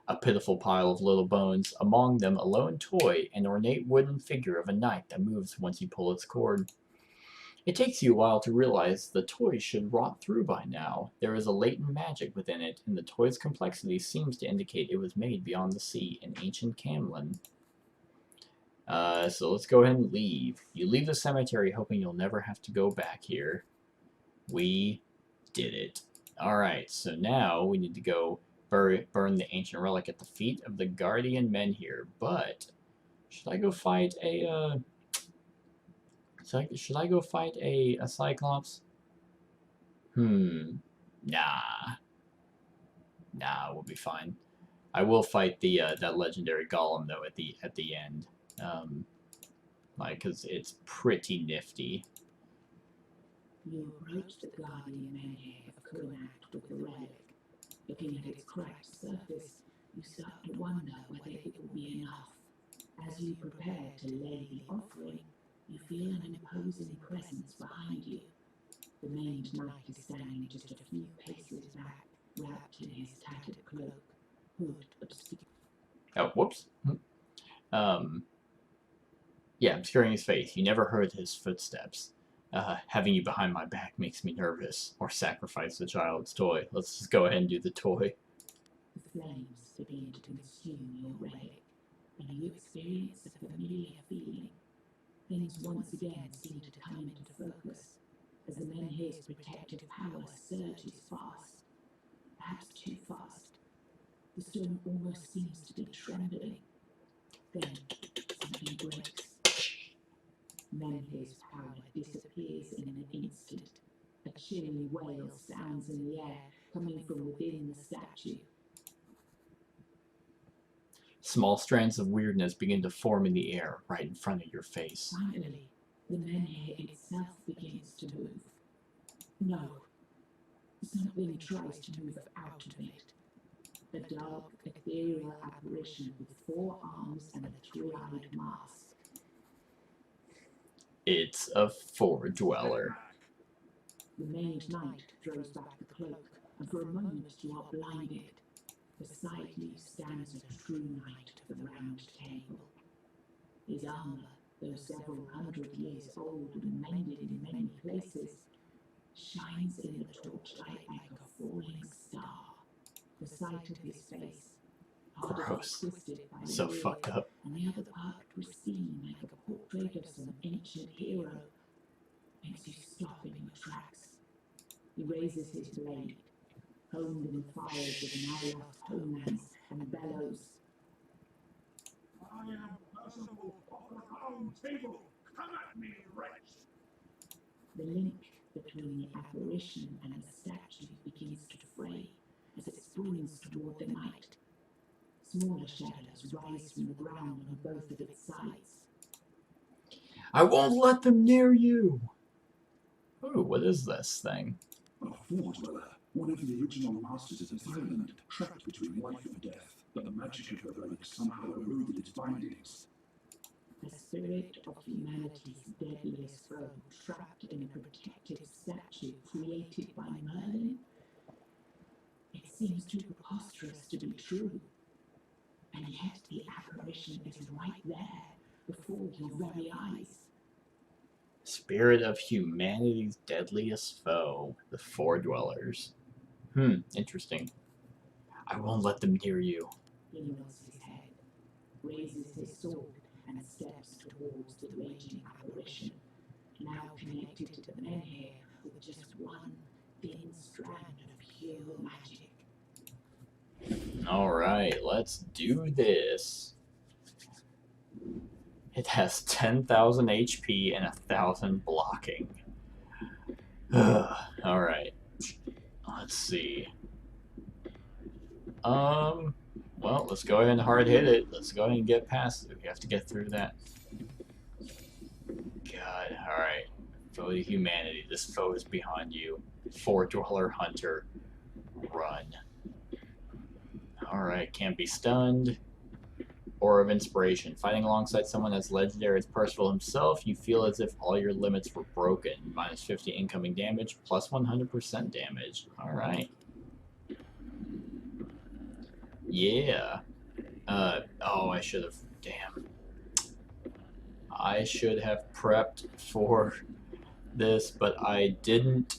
B: A pitiful pile of little bones, among them a lone toy, an ornate wooden figure of a knight that moves once you pull its cord. It takes you a while to realize the toy should rot through by now. There is a latent magic within it, and the toy's complexity seems to indicate it was made beyond the sea in ancient Camlin. So let's go ahead and leave. You leave the cemetery hoping you'll never have to go back here. We did it. Alright, so now we need to go burn the ancient relic at the feet of the guardian men here. But should I go fight a should I go fight a Cyclops? Nah, we'll be fine. I will fight the that legendary golem though at the end, because it's pretty nifty.
C: You approach the guardian menhir of Kunacht with the relic. Looking at its cracked surface, you start to wonder whether it will be enough. As you prepare to lay the offering, you feel an imposing presence behind you. The maimed knight is standing just a few paces back, wrapped in his tattered cloak, hood obscured.
B: Oh, whoops. Yeah, obscuring his face. You never heard his footsteps. Having you behind my back makes me nervous. Or sacrifice the child's toy. Let's just go ahead and do the toy.
C: The flames begin to consume your relic, and you experience a familiar feeling. Things once again seem to come into focus, as the menhir's protective power surges fast. Perhaps too fast. The stone almost seems to be trembling. Then, something breaks. Menhir's power disappears in an instant. A chilling wail sounds in the air, coming from within the statue.
B: Small strands of weirdness begin to form in the air right in front of your face.
C: Finally, the menhir itself begins to move. No. Something tries to move out of it. A dark, ethereal apparition with 4 arms and a 3-eyed mask.
B: It's a Four-Dweller.
C: The maimed knight throws back the cloak, and for a moment you are blinded. Beside you stands a true knight of the Round Table. His armor, though several hundred years old and mended in many places, shines in the torchlight like a falling star. The sight of his face, part of it twisted by the
B: So
C: wheel,
B: fucked up.
C: and the other part pristine like a portrait of some ancient hero, makes you stop in your tracks. He raises his blade, honed in the fires of the now-lost homelands, and bellows.
A: I am merciful of the Round Table. Come at me, wretch!
C: The link between the apparition and the statue begins to fray as it springs toward the night. Smaller shadows rise from the ground on both of its sides.
B: I won't let them near you! Ooh, what is this thing?
A: A Four-Dweller, one of the original masters of Thailand, trapped between life and death, but the magic of the relic somehow eroded its bindings.
C: The spirit of humanity's deadliest foe, trapped in a protected statue created by Merlin? It seems too preposterous to be true. And yet the apparition is right there, before your very eyes.
B: Spirit of humanity's deadliest foe, the Four-Dwellers. Interesting. I won't let them near you.
C: He nods his head, raises his sword, and steps towards the raging apparition, now connected to the menhir with just one thin strand of pure magic.
B: Alright. Alright, let's do this. It has 10,000 HP and 1,000 blocking. Alright. Let's see. Well, let's go ahead and hard hit it. Let's go ahead and get past it. We have to get through that. God, alright. Foe to humanity. This foe is behind you. 4-Dweller Hunter. Run. Alright, can't be stunned. Aura of Inspiration. Fighting alongside someone as legendary as Percival himself, you feel as if all your limits were broken. Minus 50 incoming damage, plus 100% damage. Alright. Yeah. Oh, I should have... Damn. I should have prepped for this, but I didn't.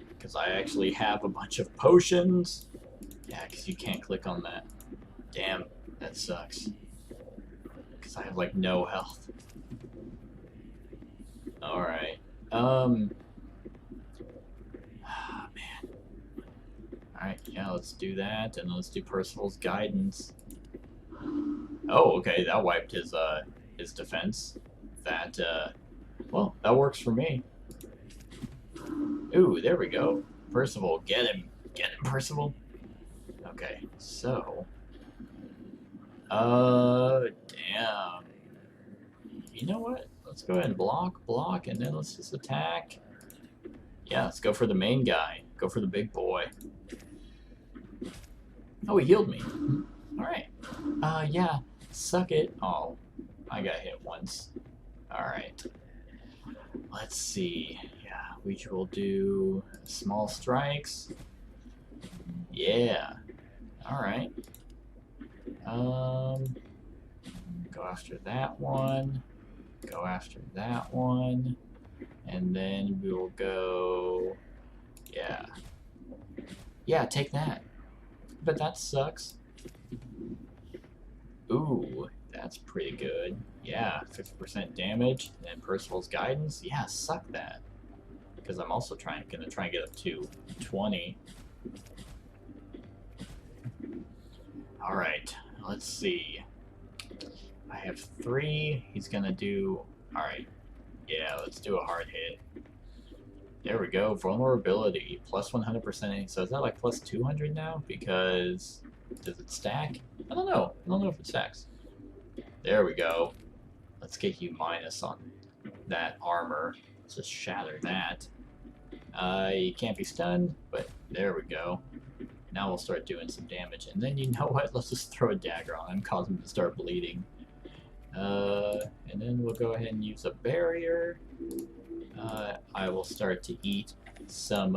B: Because I actually have a bunch of potions. Yeah, because you can't click on that. Damn, that sucks. Because I have like no health. Alright. Man. Alright, yeah, let's do that, and let's do Percival's Guidance. Oh, okay, that wiped his defense. That, well, that works for me. Ooh, there we go. Percival, get him. Get him, Percival. Okay, so... damn. You know what? Let's go ahead and block, and then let's just attack. Yeah, let's go for the main guy. Go for the big boy. Oh, he healed me. Alright. Yeah. Suck it. Oh, I got hit once. Alright. Let's see. Yeah, we will do small strikes. Yeah. Alright. Go after that one. Go after that one. And then we will go... Yeah. Yeah, take that. But that sucks. Ooh, that's pretty good. Yeah, 50% damage. And then Percival's Guidance. Yeah, suck that. Because I'm also gonna try and get up to 20. Alright, let's see. I have 3. He's gonna do... Alright. Yeah, let's do a hard hit. There we go. Vulnerability. Plus 100%. So is that like plus 200 now? Because... Does it stack? I don't know. I don't know if it stacks. There we go. Let's get you minus on that armor. Let's just shatter that. You can't be stunned, but there we go. Now we'll start doing some damage. And then you know what? Let's just throw a dagger on him, cause him to start bleeding. And then we'll go ahead and use a barrier. I will start to eat some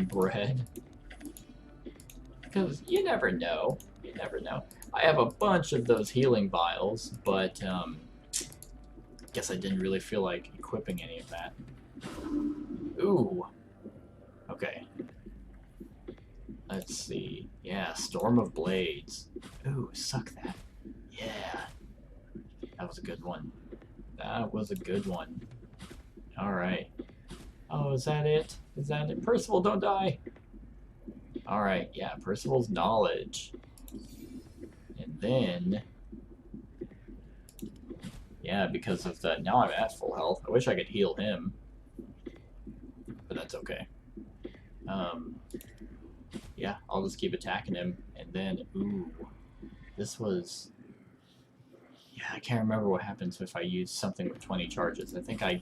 B: bread. Because you never know. You never know. I have a bunch of those healing vials, but guess I didn't really feel like equipping any of that. Ooh. Okay. Let's see. Yeah, Storm of Blades. Ooh, suck that. Yeah. That was a good one. That was a good one. Alright. Oh, is that it? Is that it? Percival, don't die! Alright, yeah, Percival's Knowledge. And then... Yeah, because of the... Now I'm at full health. I wish I could heal him. But that's okay. Yeah, I'll just keep attacking him. And then, ooh. This was... Yeah, I can't remember what happens if I use something with 20 charges. I think I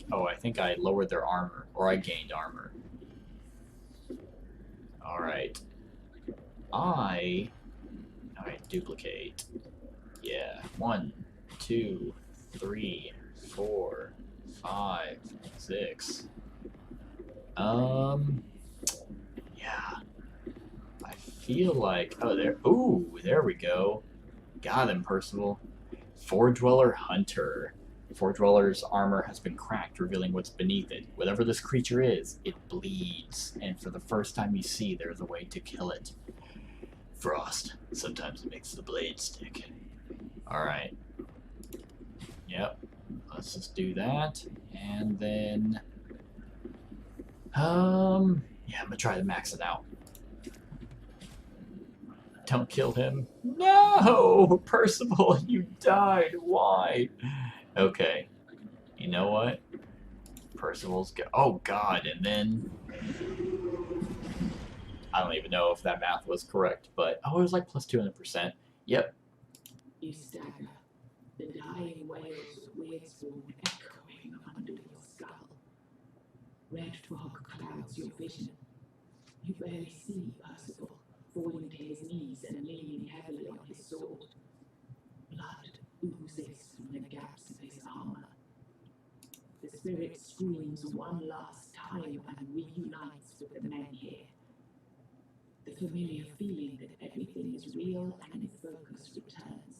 B: lowered their armor. Or I gained armor. Alright. Alright, duplicate. Yeah. 1, 2, 3, 4, 5, 6. Yeah. I feel like... Oh, there... Ooh, there we go. Got him, Percival. 4-Dweller Hunter. 4-Dweller's armor has been cracked, revealing what's beneath it. Whatever this creature is, it bleeds. And for the first time you see, there's a way to kill it. Frost. Sometimes it makes the blade stick. Alright. Yep. Let's just do that. And then... Yeah, I'm gonna try to max it out. Don't kill him. No! Percival, you died. Why? Okay. You know what? Percival's go. Oh, God. And then. I don't even know if that math was correct, but. Oh, it was like plus 200%. Yep.
C: You stagger, the dying wails of Weirdsport echoing under your skull. Red fog clouds your vision. You barely see Percival, falling to his knees and leaning heavily on his sword. Blood oozes from the gaps of his armor. The spirit screams one last time and reunites with the men here. The familiar feeling that everything is real and its focus returns.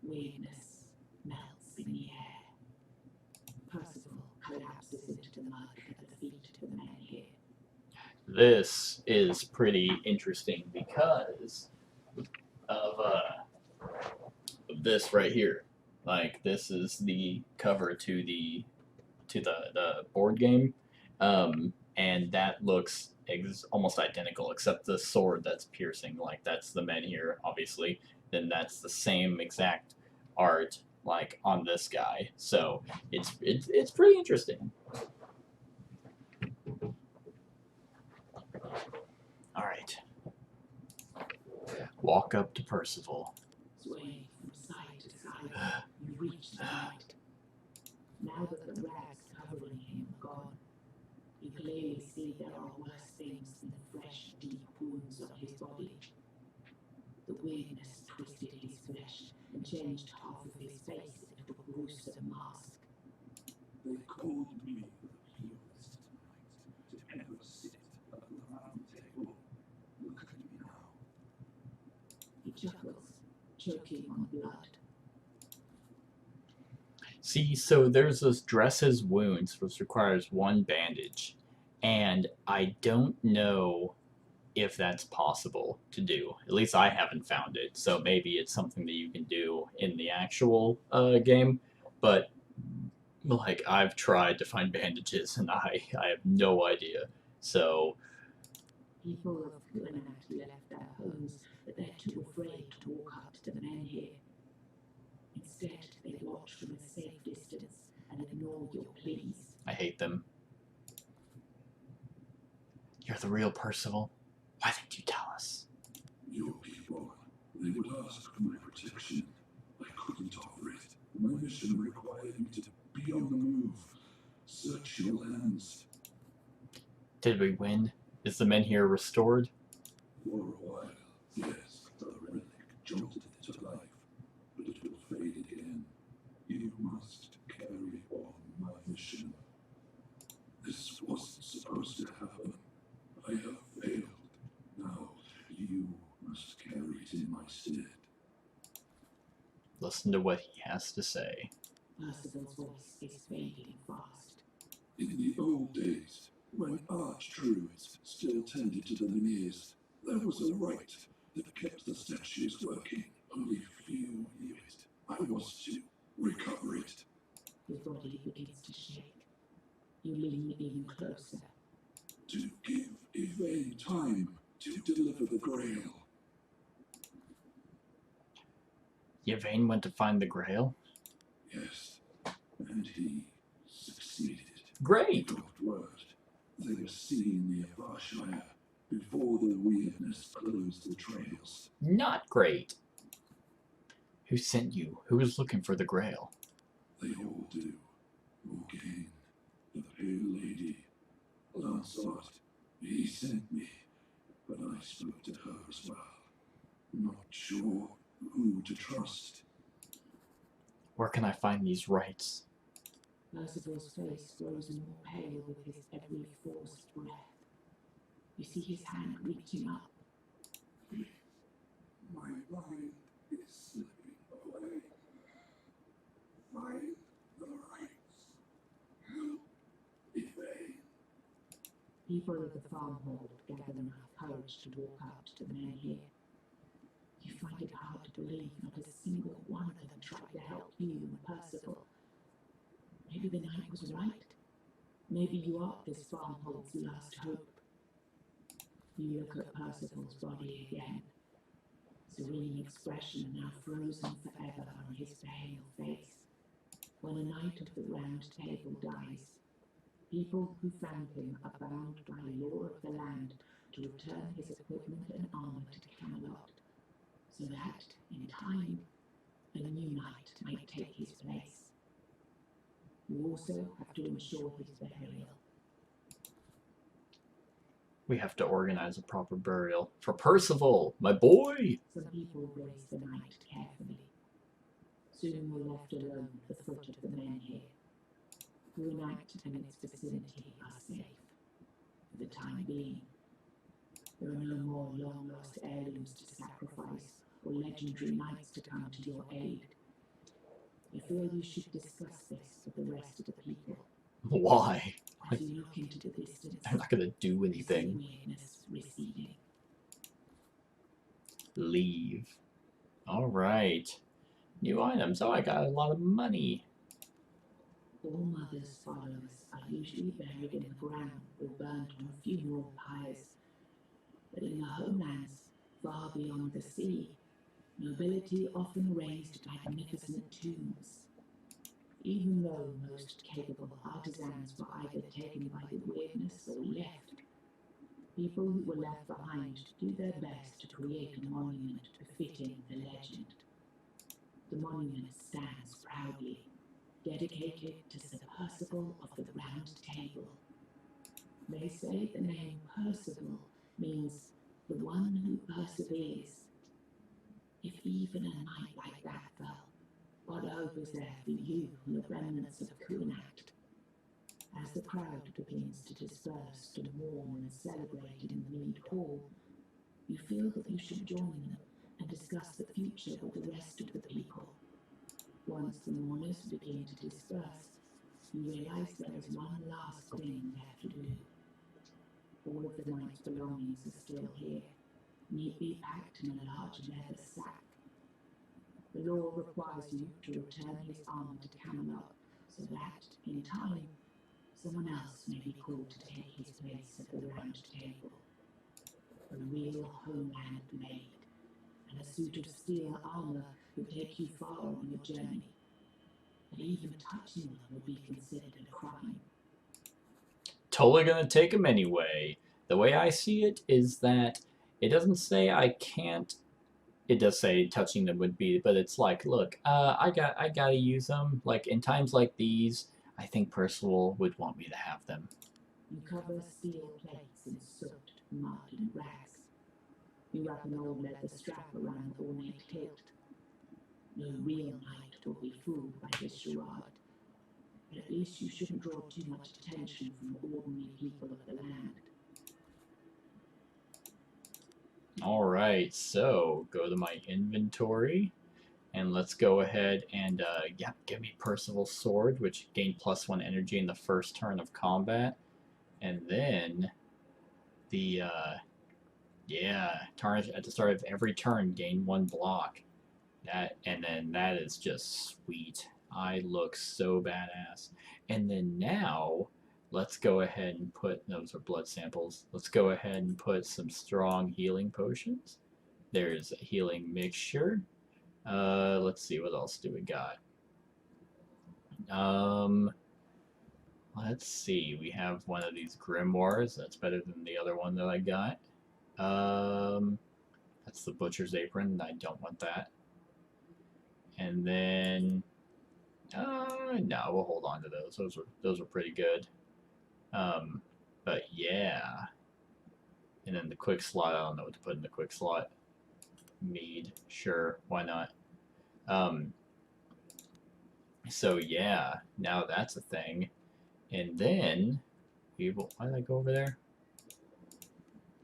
C: Weirdness melts in the air. Percival collapses into the mud at the feet of the men here.
B: This is pretty interesting because of this right here. Like, this is the cover to the board game, and that looks almost identical, except the sword that's piercing. Like, that's the men here, obviously. Then that's the same exact art, like, on this guy. So it's pretty interesting. All right. Walk up to Percival.
C: Swaying from side to side, you reach the light. Now that the rags covering him are gone, you clearly see there are worse things than the fresh, deep wounds on his body. The weirdness twisted his flesh and changed half of his face into a gruesome mask.
A: They called me the purest knight to ever sit at the round table. Look at me now.
C: He chuckles, choking on blood.
B: See, so there's this dress his wounds, which requires one bandage, and I don't know if that's possible to do. At least I haven't found it, so maybe it's something that you can do in the actual game, but like, I've tried to find bandages and I have no idea. So
C: People of Glenat left their homes, but they're too afraid to walk up to the men here. Instead, they watch from a safe distance and ignore your pleas.
B: I hate them. You're the real Percival? Why didn't you tell us?
A: Your people, they would ask for my protection. I couldn't offer it. My mission required me to be on the move. Search your lands.
B: Did we win? Is the men here restored?
A: For a while, yes, the relic jolted it to life, but it will fade again. You must carry on my mission. This wasn't supposed to happen. I have failed. Now, you must carry it in my stead.
B: Listen to what he has to say.
C: Percival's voice is fading fast.
A: In the old days, when archdruids still tended to the Miniers, there was a rite that kept the statues working. Only few knew it. I was to recover it.
C: His body begins to shake. You lean even closer.
A: To give Yvain time to deliver the Grail.
B: Yvain went to find the Grail?
A: Yes, and he succeeded.
B: Great!
A: Got word. They were seen near Varshire before the weirdness closed the trails.
B: Not great. Who sent you? Who was looking for the Grail?
A: They all do. Morgaine, the Pale Lady, Lancelot, he sent me, but I spoke to her as well. Not sure who to trust.
B: Where can I find these rites?
C: Percival's face grows more pale with his every forced breath. You see his hand reaching up.
A: My mind is slipping away. Find the rights. Help Yvain.
C: People of the farmhold gather enough courage to walk up to the men here. You find it hard to believe not a single one of them tried to help you and Percival. Maybe the knight was right. Maybe you are this farmhold's last hope. You look at Percival's body again. Serene expression now frozen forever on his pale face. When a knight of the Round Table dies, people who found him are bound by law of the land to return his equipment and armor to Camelot, so that, in time, a new knight might take his place. You also have to ensure his burial.
B: We have to organize a proper burial for Percival, my boy!
C: Some people raise the knight carefully. Soon we're left alone at the foot of the menhir. Grunacht and its vicinity are safe, for the time being. There are no more long-lost heirlooms to sacrifice, or legendary knights to come to your aid. I feel you should discuss this with the rest of the people.
B: Why?
C: As you look into the distance,
B: They're not gonna do
C: you see
B: anything.
C: weirdness receding.
B: Leave. Alright. New items. Oh, I got a lot of money.
C: All Mother's followers are usually buried in the ground or burned on funeral pyres. But in the homelands, far beyond the sea, nobility often raised magnificent tombs. Even though most capable artisans were either taken by the weirdness or left, people who were left behind do their best to create a monument befitting the legend. The monument stands proudly, dedicated to Sir Percival of the Round Table. They say the name Percival means the one who perseveres. If even a night like that fell, what hope is there for you and the remnants of Grunacht? As the crowd begins to disperse to mourn and celebrate in the Mead Hall, you feel that you should join them and discuss the future with the rest of the people. Once the mourners begin to disperse, you realize there is one last thing left to do. All of the knight's belongings are still here, neatly packed in a large leather sack. The law requires you to return his armor to Camelot, so that, in time, someone else may be called to take his place at the Round Table. A real homeland blade, and a suit of steel armor would take you far on your journey. But even touching them would be considered a crime.
B: Totally gonna take them anyway. The way I see it is that it doesn't say I can't. It does say touching them would be, but it's like, look, I gotta use them. Like in times like these, I think Percival would want me to have them.
C: You cover steel plates in soot, mud, and rags. You wrap an old leather strap around the ornate hilt. No real knight will be fooled by this charade. But at least you shouldn't draw too much attention from ordinary people of the land.
B: Alright, so go to my inventory. And let's go ahead and, give me Percival's sword, which gained +1 energy in the first turn of combat. And then the, tarnish at the start of every turn, gain 1 block. And then that is just sweet. I look so badass. And then now, let's go ahead and put, those are blood samples. Let's go ahead and put some strong healing potions. There's a healing mixture. Let's see, what else do we got? Let's see, we have one of these grimoires. That's better than the other one that I got. That's the Butcher's Apron. I don't want that. And then, no, we'll hold on to those. Those are pretty good. But yeah. And then the quick slot, I don't know what to put in the quick slot. Mead, sure, why not? So yeah, now that's a thing. And then we will, why did I go over there?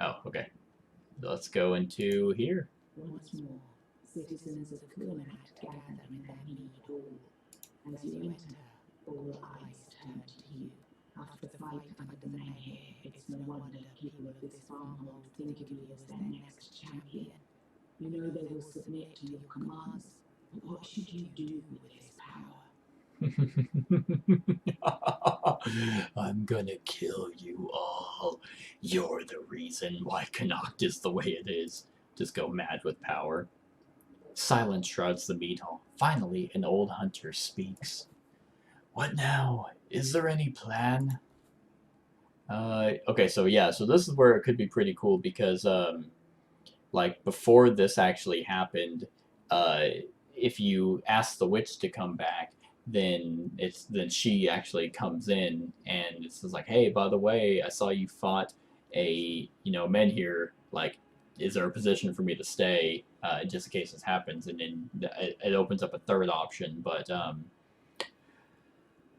B: Oh, okay. Let's go into here.
C: Once more, citizens of Grunacht gather in their Mead Hall. As you enter, all eyes turn to you. After the fight under the menhir, it's no wonder people of this farmhold think of you as their next champion. You know they will submit to your commands, but what should you do with this power?
B: I'm gonna kill you all. You're the reason why Connacht is the way it is. Just go mad with power. Silence shrouds the meat hall. Finally, an old hunter speaks. What now? Is there any plan? Okay, so yeah, so this is where it could be pretty cool because, like, before this actually happened, if you ask the witch to come back, then she actually comes in and it's just like, hey, by the way, I saw you fought men here. Like, is there a position for me to stay just in case this happens? And then it opens up a third option, but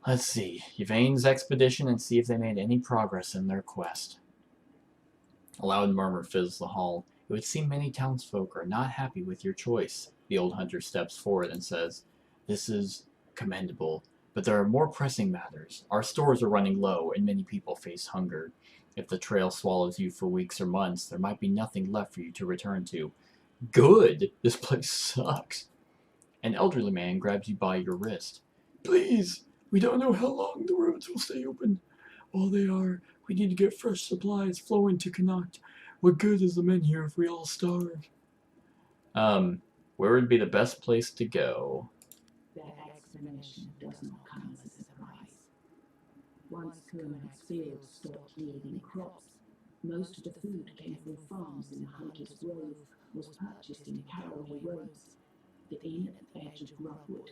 B: let's see. Yvain's expedition and see if they made any progress in their quest. A loud murmur fills the hall. It would seem many townsfolk are not happy with your choice. The old hunter steps forward and says, This is commendable, but there are more pressing matters. Our stores are running low, and many people face hunger. If the trail swallows you for weeks or months, there might be nothing left for you to return to. Good! This place sucks. An elderly man grabs you by your wrist. Please! We don't know how long the roads will stay open. While they are, we need to get fresh supplies flowing to Connacht. What good is the men here if we all starve? Where would be the best place to go?
C: Their explanation does not come as a surprise. Once Connacht's fields stopped yielding crops, most of the food came from farms in the Hunter's Grove was purchased in Caraway Roads, the inn at the edge of Gruffwood.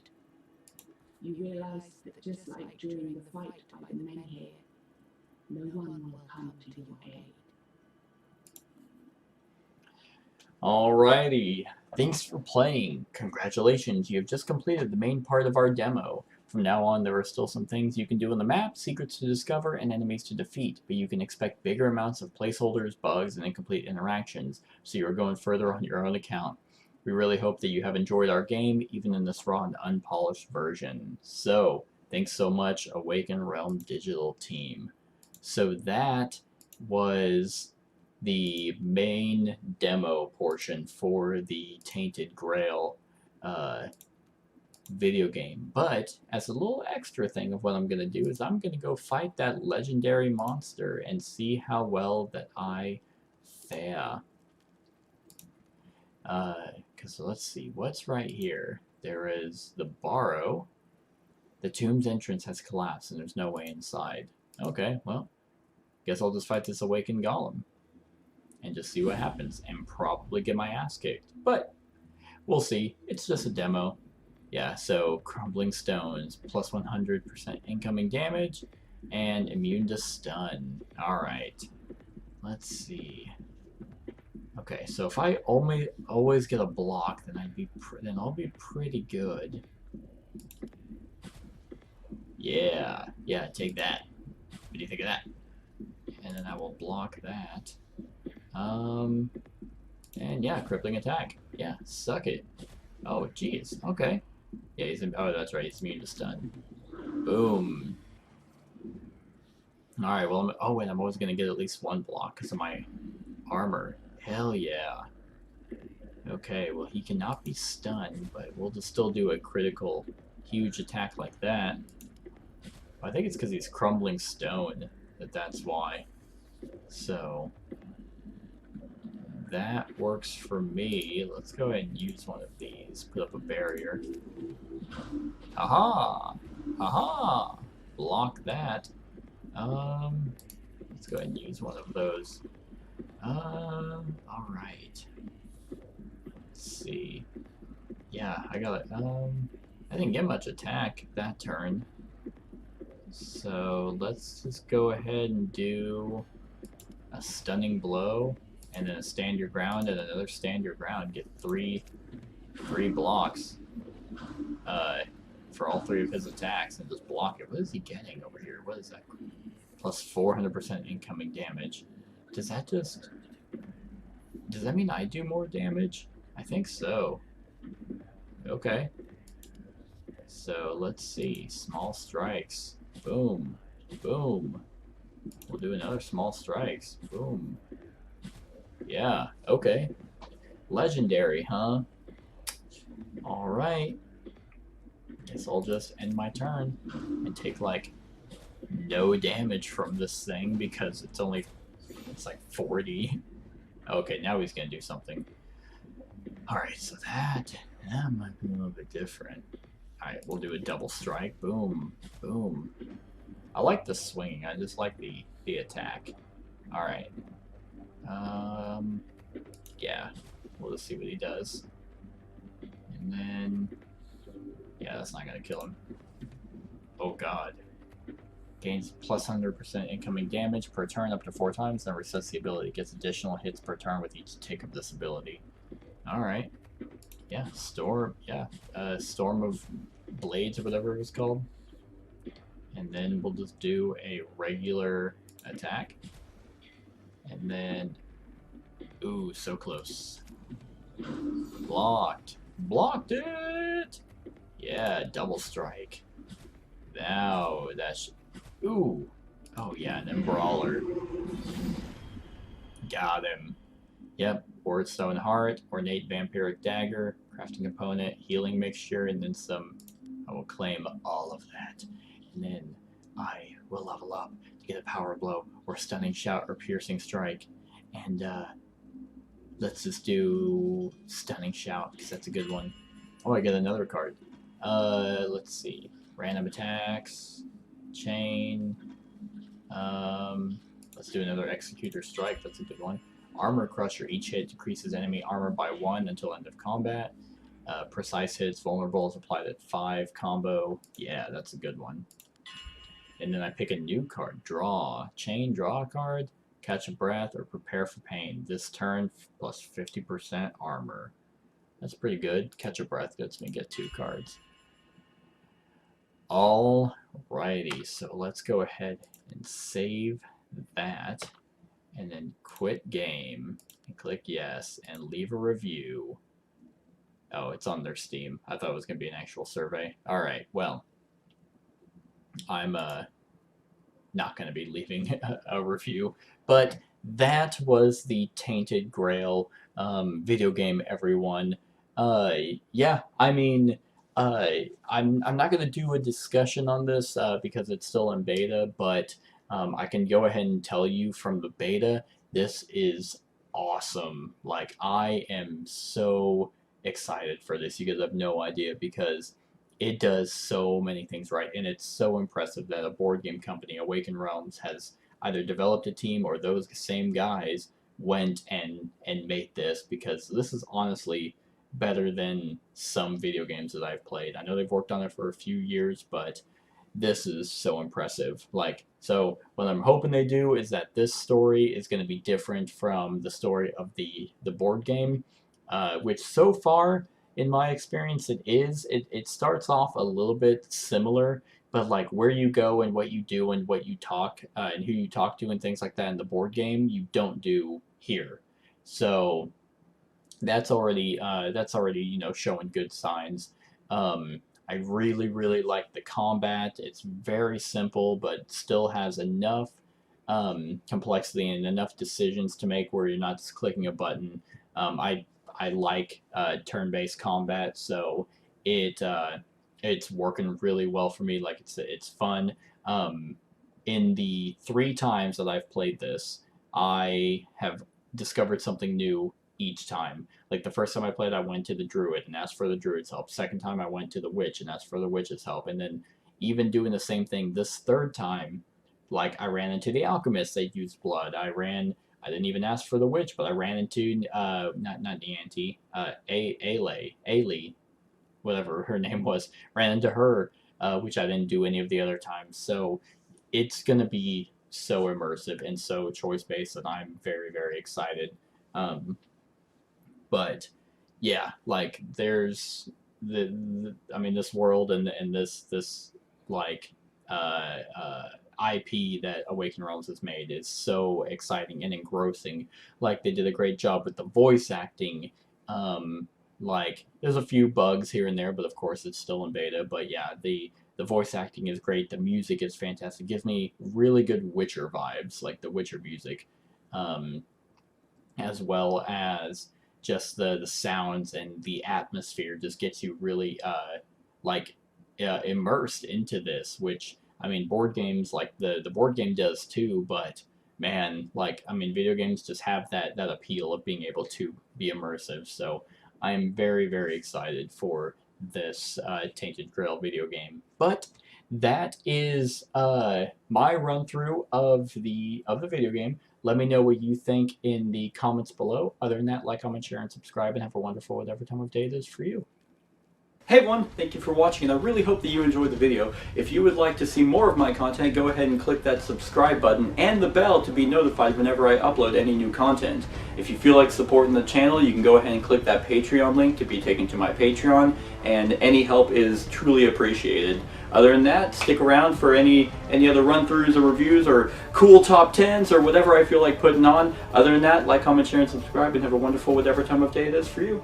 C: You realize that just like during the fight by the men here, no one will come to your aid.
B: Alrighty, thanks for playing. Congratulations, you have just completed the main part of our demo. From now on, there are still some things you can do on the map, secrets to discover, and enemies to defeat, but you can expect bigger amounts of placeholders, bugs, and incomplete interactions, so you are going further on your own account. We really hope that you have enjoyed our game, even in this raw and unpolished version. So, thanks so much, Awaken Realm Digital team. So that was the main demo portion for the Tainted Grail video game. But as a little extra thing of what I'm going to do is I'm going to go fight that legendary monster and see how well that I fare. Because let's see, what's right here? There is the Barrow. The tomb's entrance has collapsed and there's no way inside. Okay, well, guess I'll just fight this awakened golem and just see what happens and probably get my ass kicked. But we'll see. It's just a demo. Yeah, so crumbling stones, plus 100% incoming damage, and immune to stun. Alright, let's see. Okay, so if I always get a block, then I'll be pretty good. Yeah, take that. What do you think of that? And then I will block that. And yeah, crippling attack. Yeah, suck it. Oh, jeez. Okay. Yeah, oh, that's right. He's immune to stun. Boom. All right. Well, I'm always gonna get at least one block because of my armor. Hell yeah. Okay. Well, he cannot be stunned, but we'll just still do a critical, huge attack like that. I think it's because he's crumbling stone that's why. So that works for me. Let's go ahead and use one of these. Put up a barrier. Aha! Aha! Block that. Let's go ahead and use one of those. Alright. Let's see. Yeah, I got it. I didn't get much attack that turn. So let's just go ahead and do a stunning blow, and then a stand your ground, and another stand your ground. Get three blocks for all three of his attacks, and just block it. What is he getting over here? What is that? Plus 400% incoming damage. Does that mean I do more damage? I think so. Okay. So let's see. Small strikes. Boom. Boom. We'll do another small strikes. Boom. Yeah, okay. Legendary, huh? Alright. Guess I'll just end my turn and take like no damage from this thing because it's like 40. Okay, now he's gonna do something. Alright, so that might be a little bit different. Alright, we'll do a double strike. Boom, boom. I like the swinging, I just like the attack. Alright. Yeah. We'll just see what he does. And then... yeah, that's not gonna kill him. Oh god. Gains plus 100% incoming damage per turn up to 4 times, then resets the ability. Gets additional hits per turn with each tick of this ability. Alright. Yeah, Storm of Blades or whatever it was called. And then we'll just do a regular attack. And then... ooh, so close. Blocked. Blocked it! Yeah, double strike. Now, that's... ooh. Oh yeah, and then Brawler. Got him. Yep, Wardstone Heart, Ornate Vampiric Dagger, Crafting Component, Healing Mixture, and then some... I will claim all of that. And then I will level up to get a Power Blow, or Stunning Shout, or Piercing Strike. And, let's just do Stunning Shout, because that's a good one. Oh, I get another card. Let's see. Random attacks. Chain. Let's do another Executor Strike. That's a good one. Armor Crusher. Each hit decreases enemy armor by 1 until end of combat. Precise hits. Vulnerable is applied at 5 combo. Yeah, that's a good one. And then I pick a new card. Draw. Chain. Draw a card. Catch a Breath or Prepare for Pain. This turn plus 50% armor. That's pretty good. Catch a Breath lets me get 2 cards. Alrighty, so let's go ahead and save that. And then quit game. And click yes. And leave a review. Oh, it's on their Steam. I thought it was going to be an actual survey. Alright, well. I'm not going to be leaving a review. But that was the Tainted Grail video game, everyone. Yeah, I mean, I'm not going to do a discussion on this because it's still in beta, but I can go ahead and tell you from the beta, this is awesome. Like, I am so excited for this. You guys have no idea because it does so many things right, and it's so impressive that a board game company, Awaken Realms, has either developed a team or those same guys went and made this, because this is honestly better than some video games that I've played. I know they've worked on it for a few years, but this is so impressive. Like, so what I'm hoping they do is that this story is going to be different from the story of the board game, which so far, in my experience, it is. It starts off a little bit similar, but like where you go and what you do and what you talk and who you talk to and things like that in the board game, you don't do here. So that's already you know, showing good signs. I really like the combat. It's very simple, but still has enough complexity and enough decisions to make where you're not just clicking a button. I like turn-based combat, so it's working really well for me. Like, it's fun. In the 3 times that I've played this, I have discovered something new each time. Like, the first time I played, I went to the druid and asked for the druid's help. Second time, I went to the witch and asked for the witch's help. And then even doing the same thing this third time, like, I ran into the alchemist. They used blood. I didn't even ask for the witch, but I ran into not Nianti, Ailey, whatever her name was. Ran into her, which I didn't do any of the other times. So it's gonna be so immersive and so choice based that I'm very excited. But yeah, like, there's I mean, this world and this like IP that Awaken Realms has made is so exciting and engrossing. Like, they did a great job with the voice acting. Like, there's a few bugs here and there, but of course it's still in beta. But yeah, the voice acting is great. The music is fantastic. It gives me really good Witcher vibes, like the Witcher music, as well as just the sounds and the atmosphere just gets you really immersed into this, which I mean, board games, like the board game does too, but man, like, I mean, video games just have that appeal of being able to be immersive. So I am very, very excited for this Tainted Grail video game. But that is my run through of the video game. Let me know what you think in the comments below. Other than that, like, comment, share, and subscribe, and have a wonderful whatever time of day it is for you. Hey everyone, thank you for watching, and I really hope that you enjoyed the video. If you would like to see more of my content, go ahead and click that subscribe button and the bell to be notified whenever I upload any new content. If you feel like supporting the channel, you can go ahead and click that Patreon link to be taken to my Patreon, and any help is truly appreciated. Other than that, stick around for any other run-throughs or reviews or cool top 10s or whatever I feel like putting on. Other than that, like, comment, share, and subscribe, and have a wonderful whatever time of day it is for you.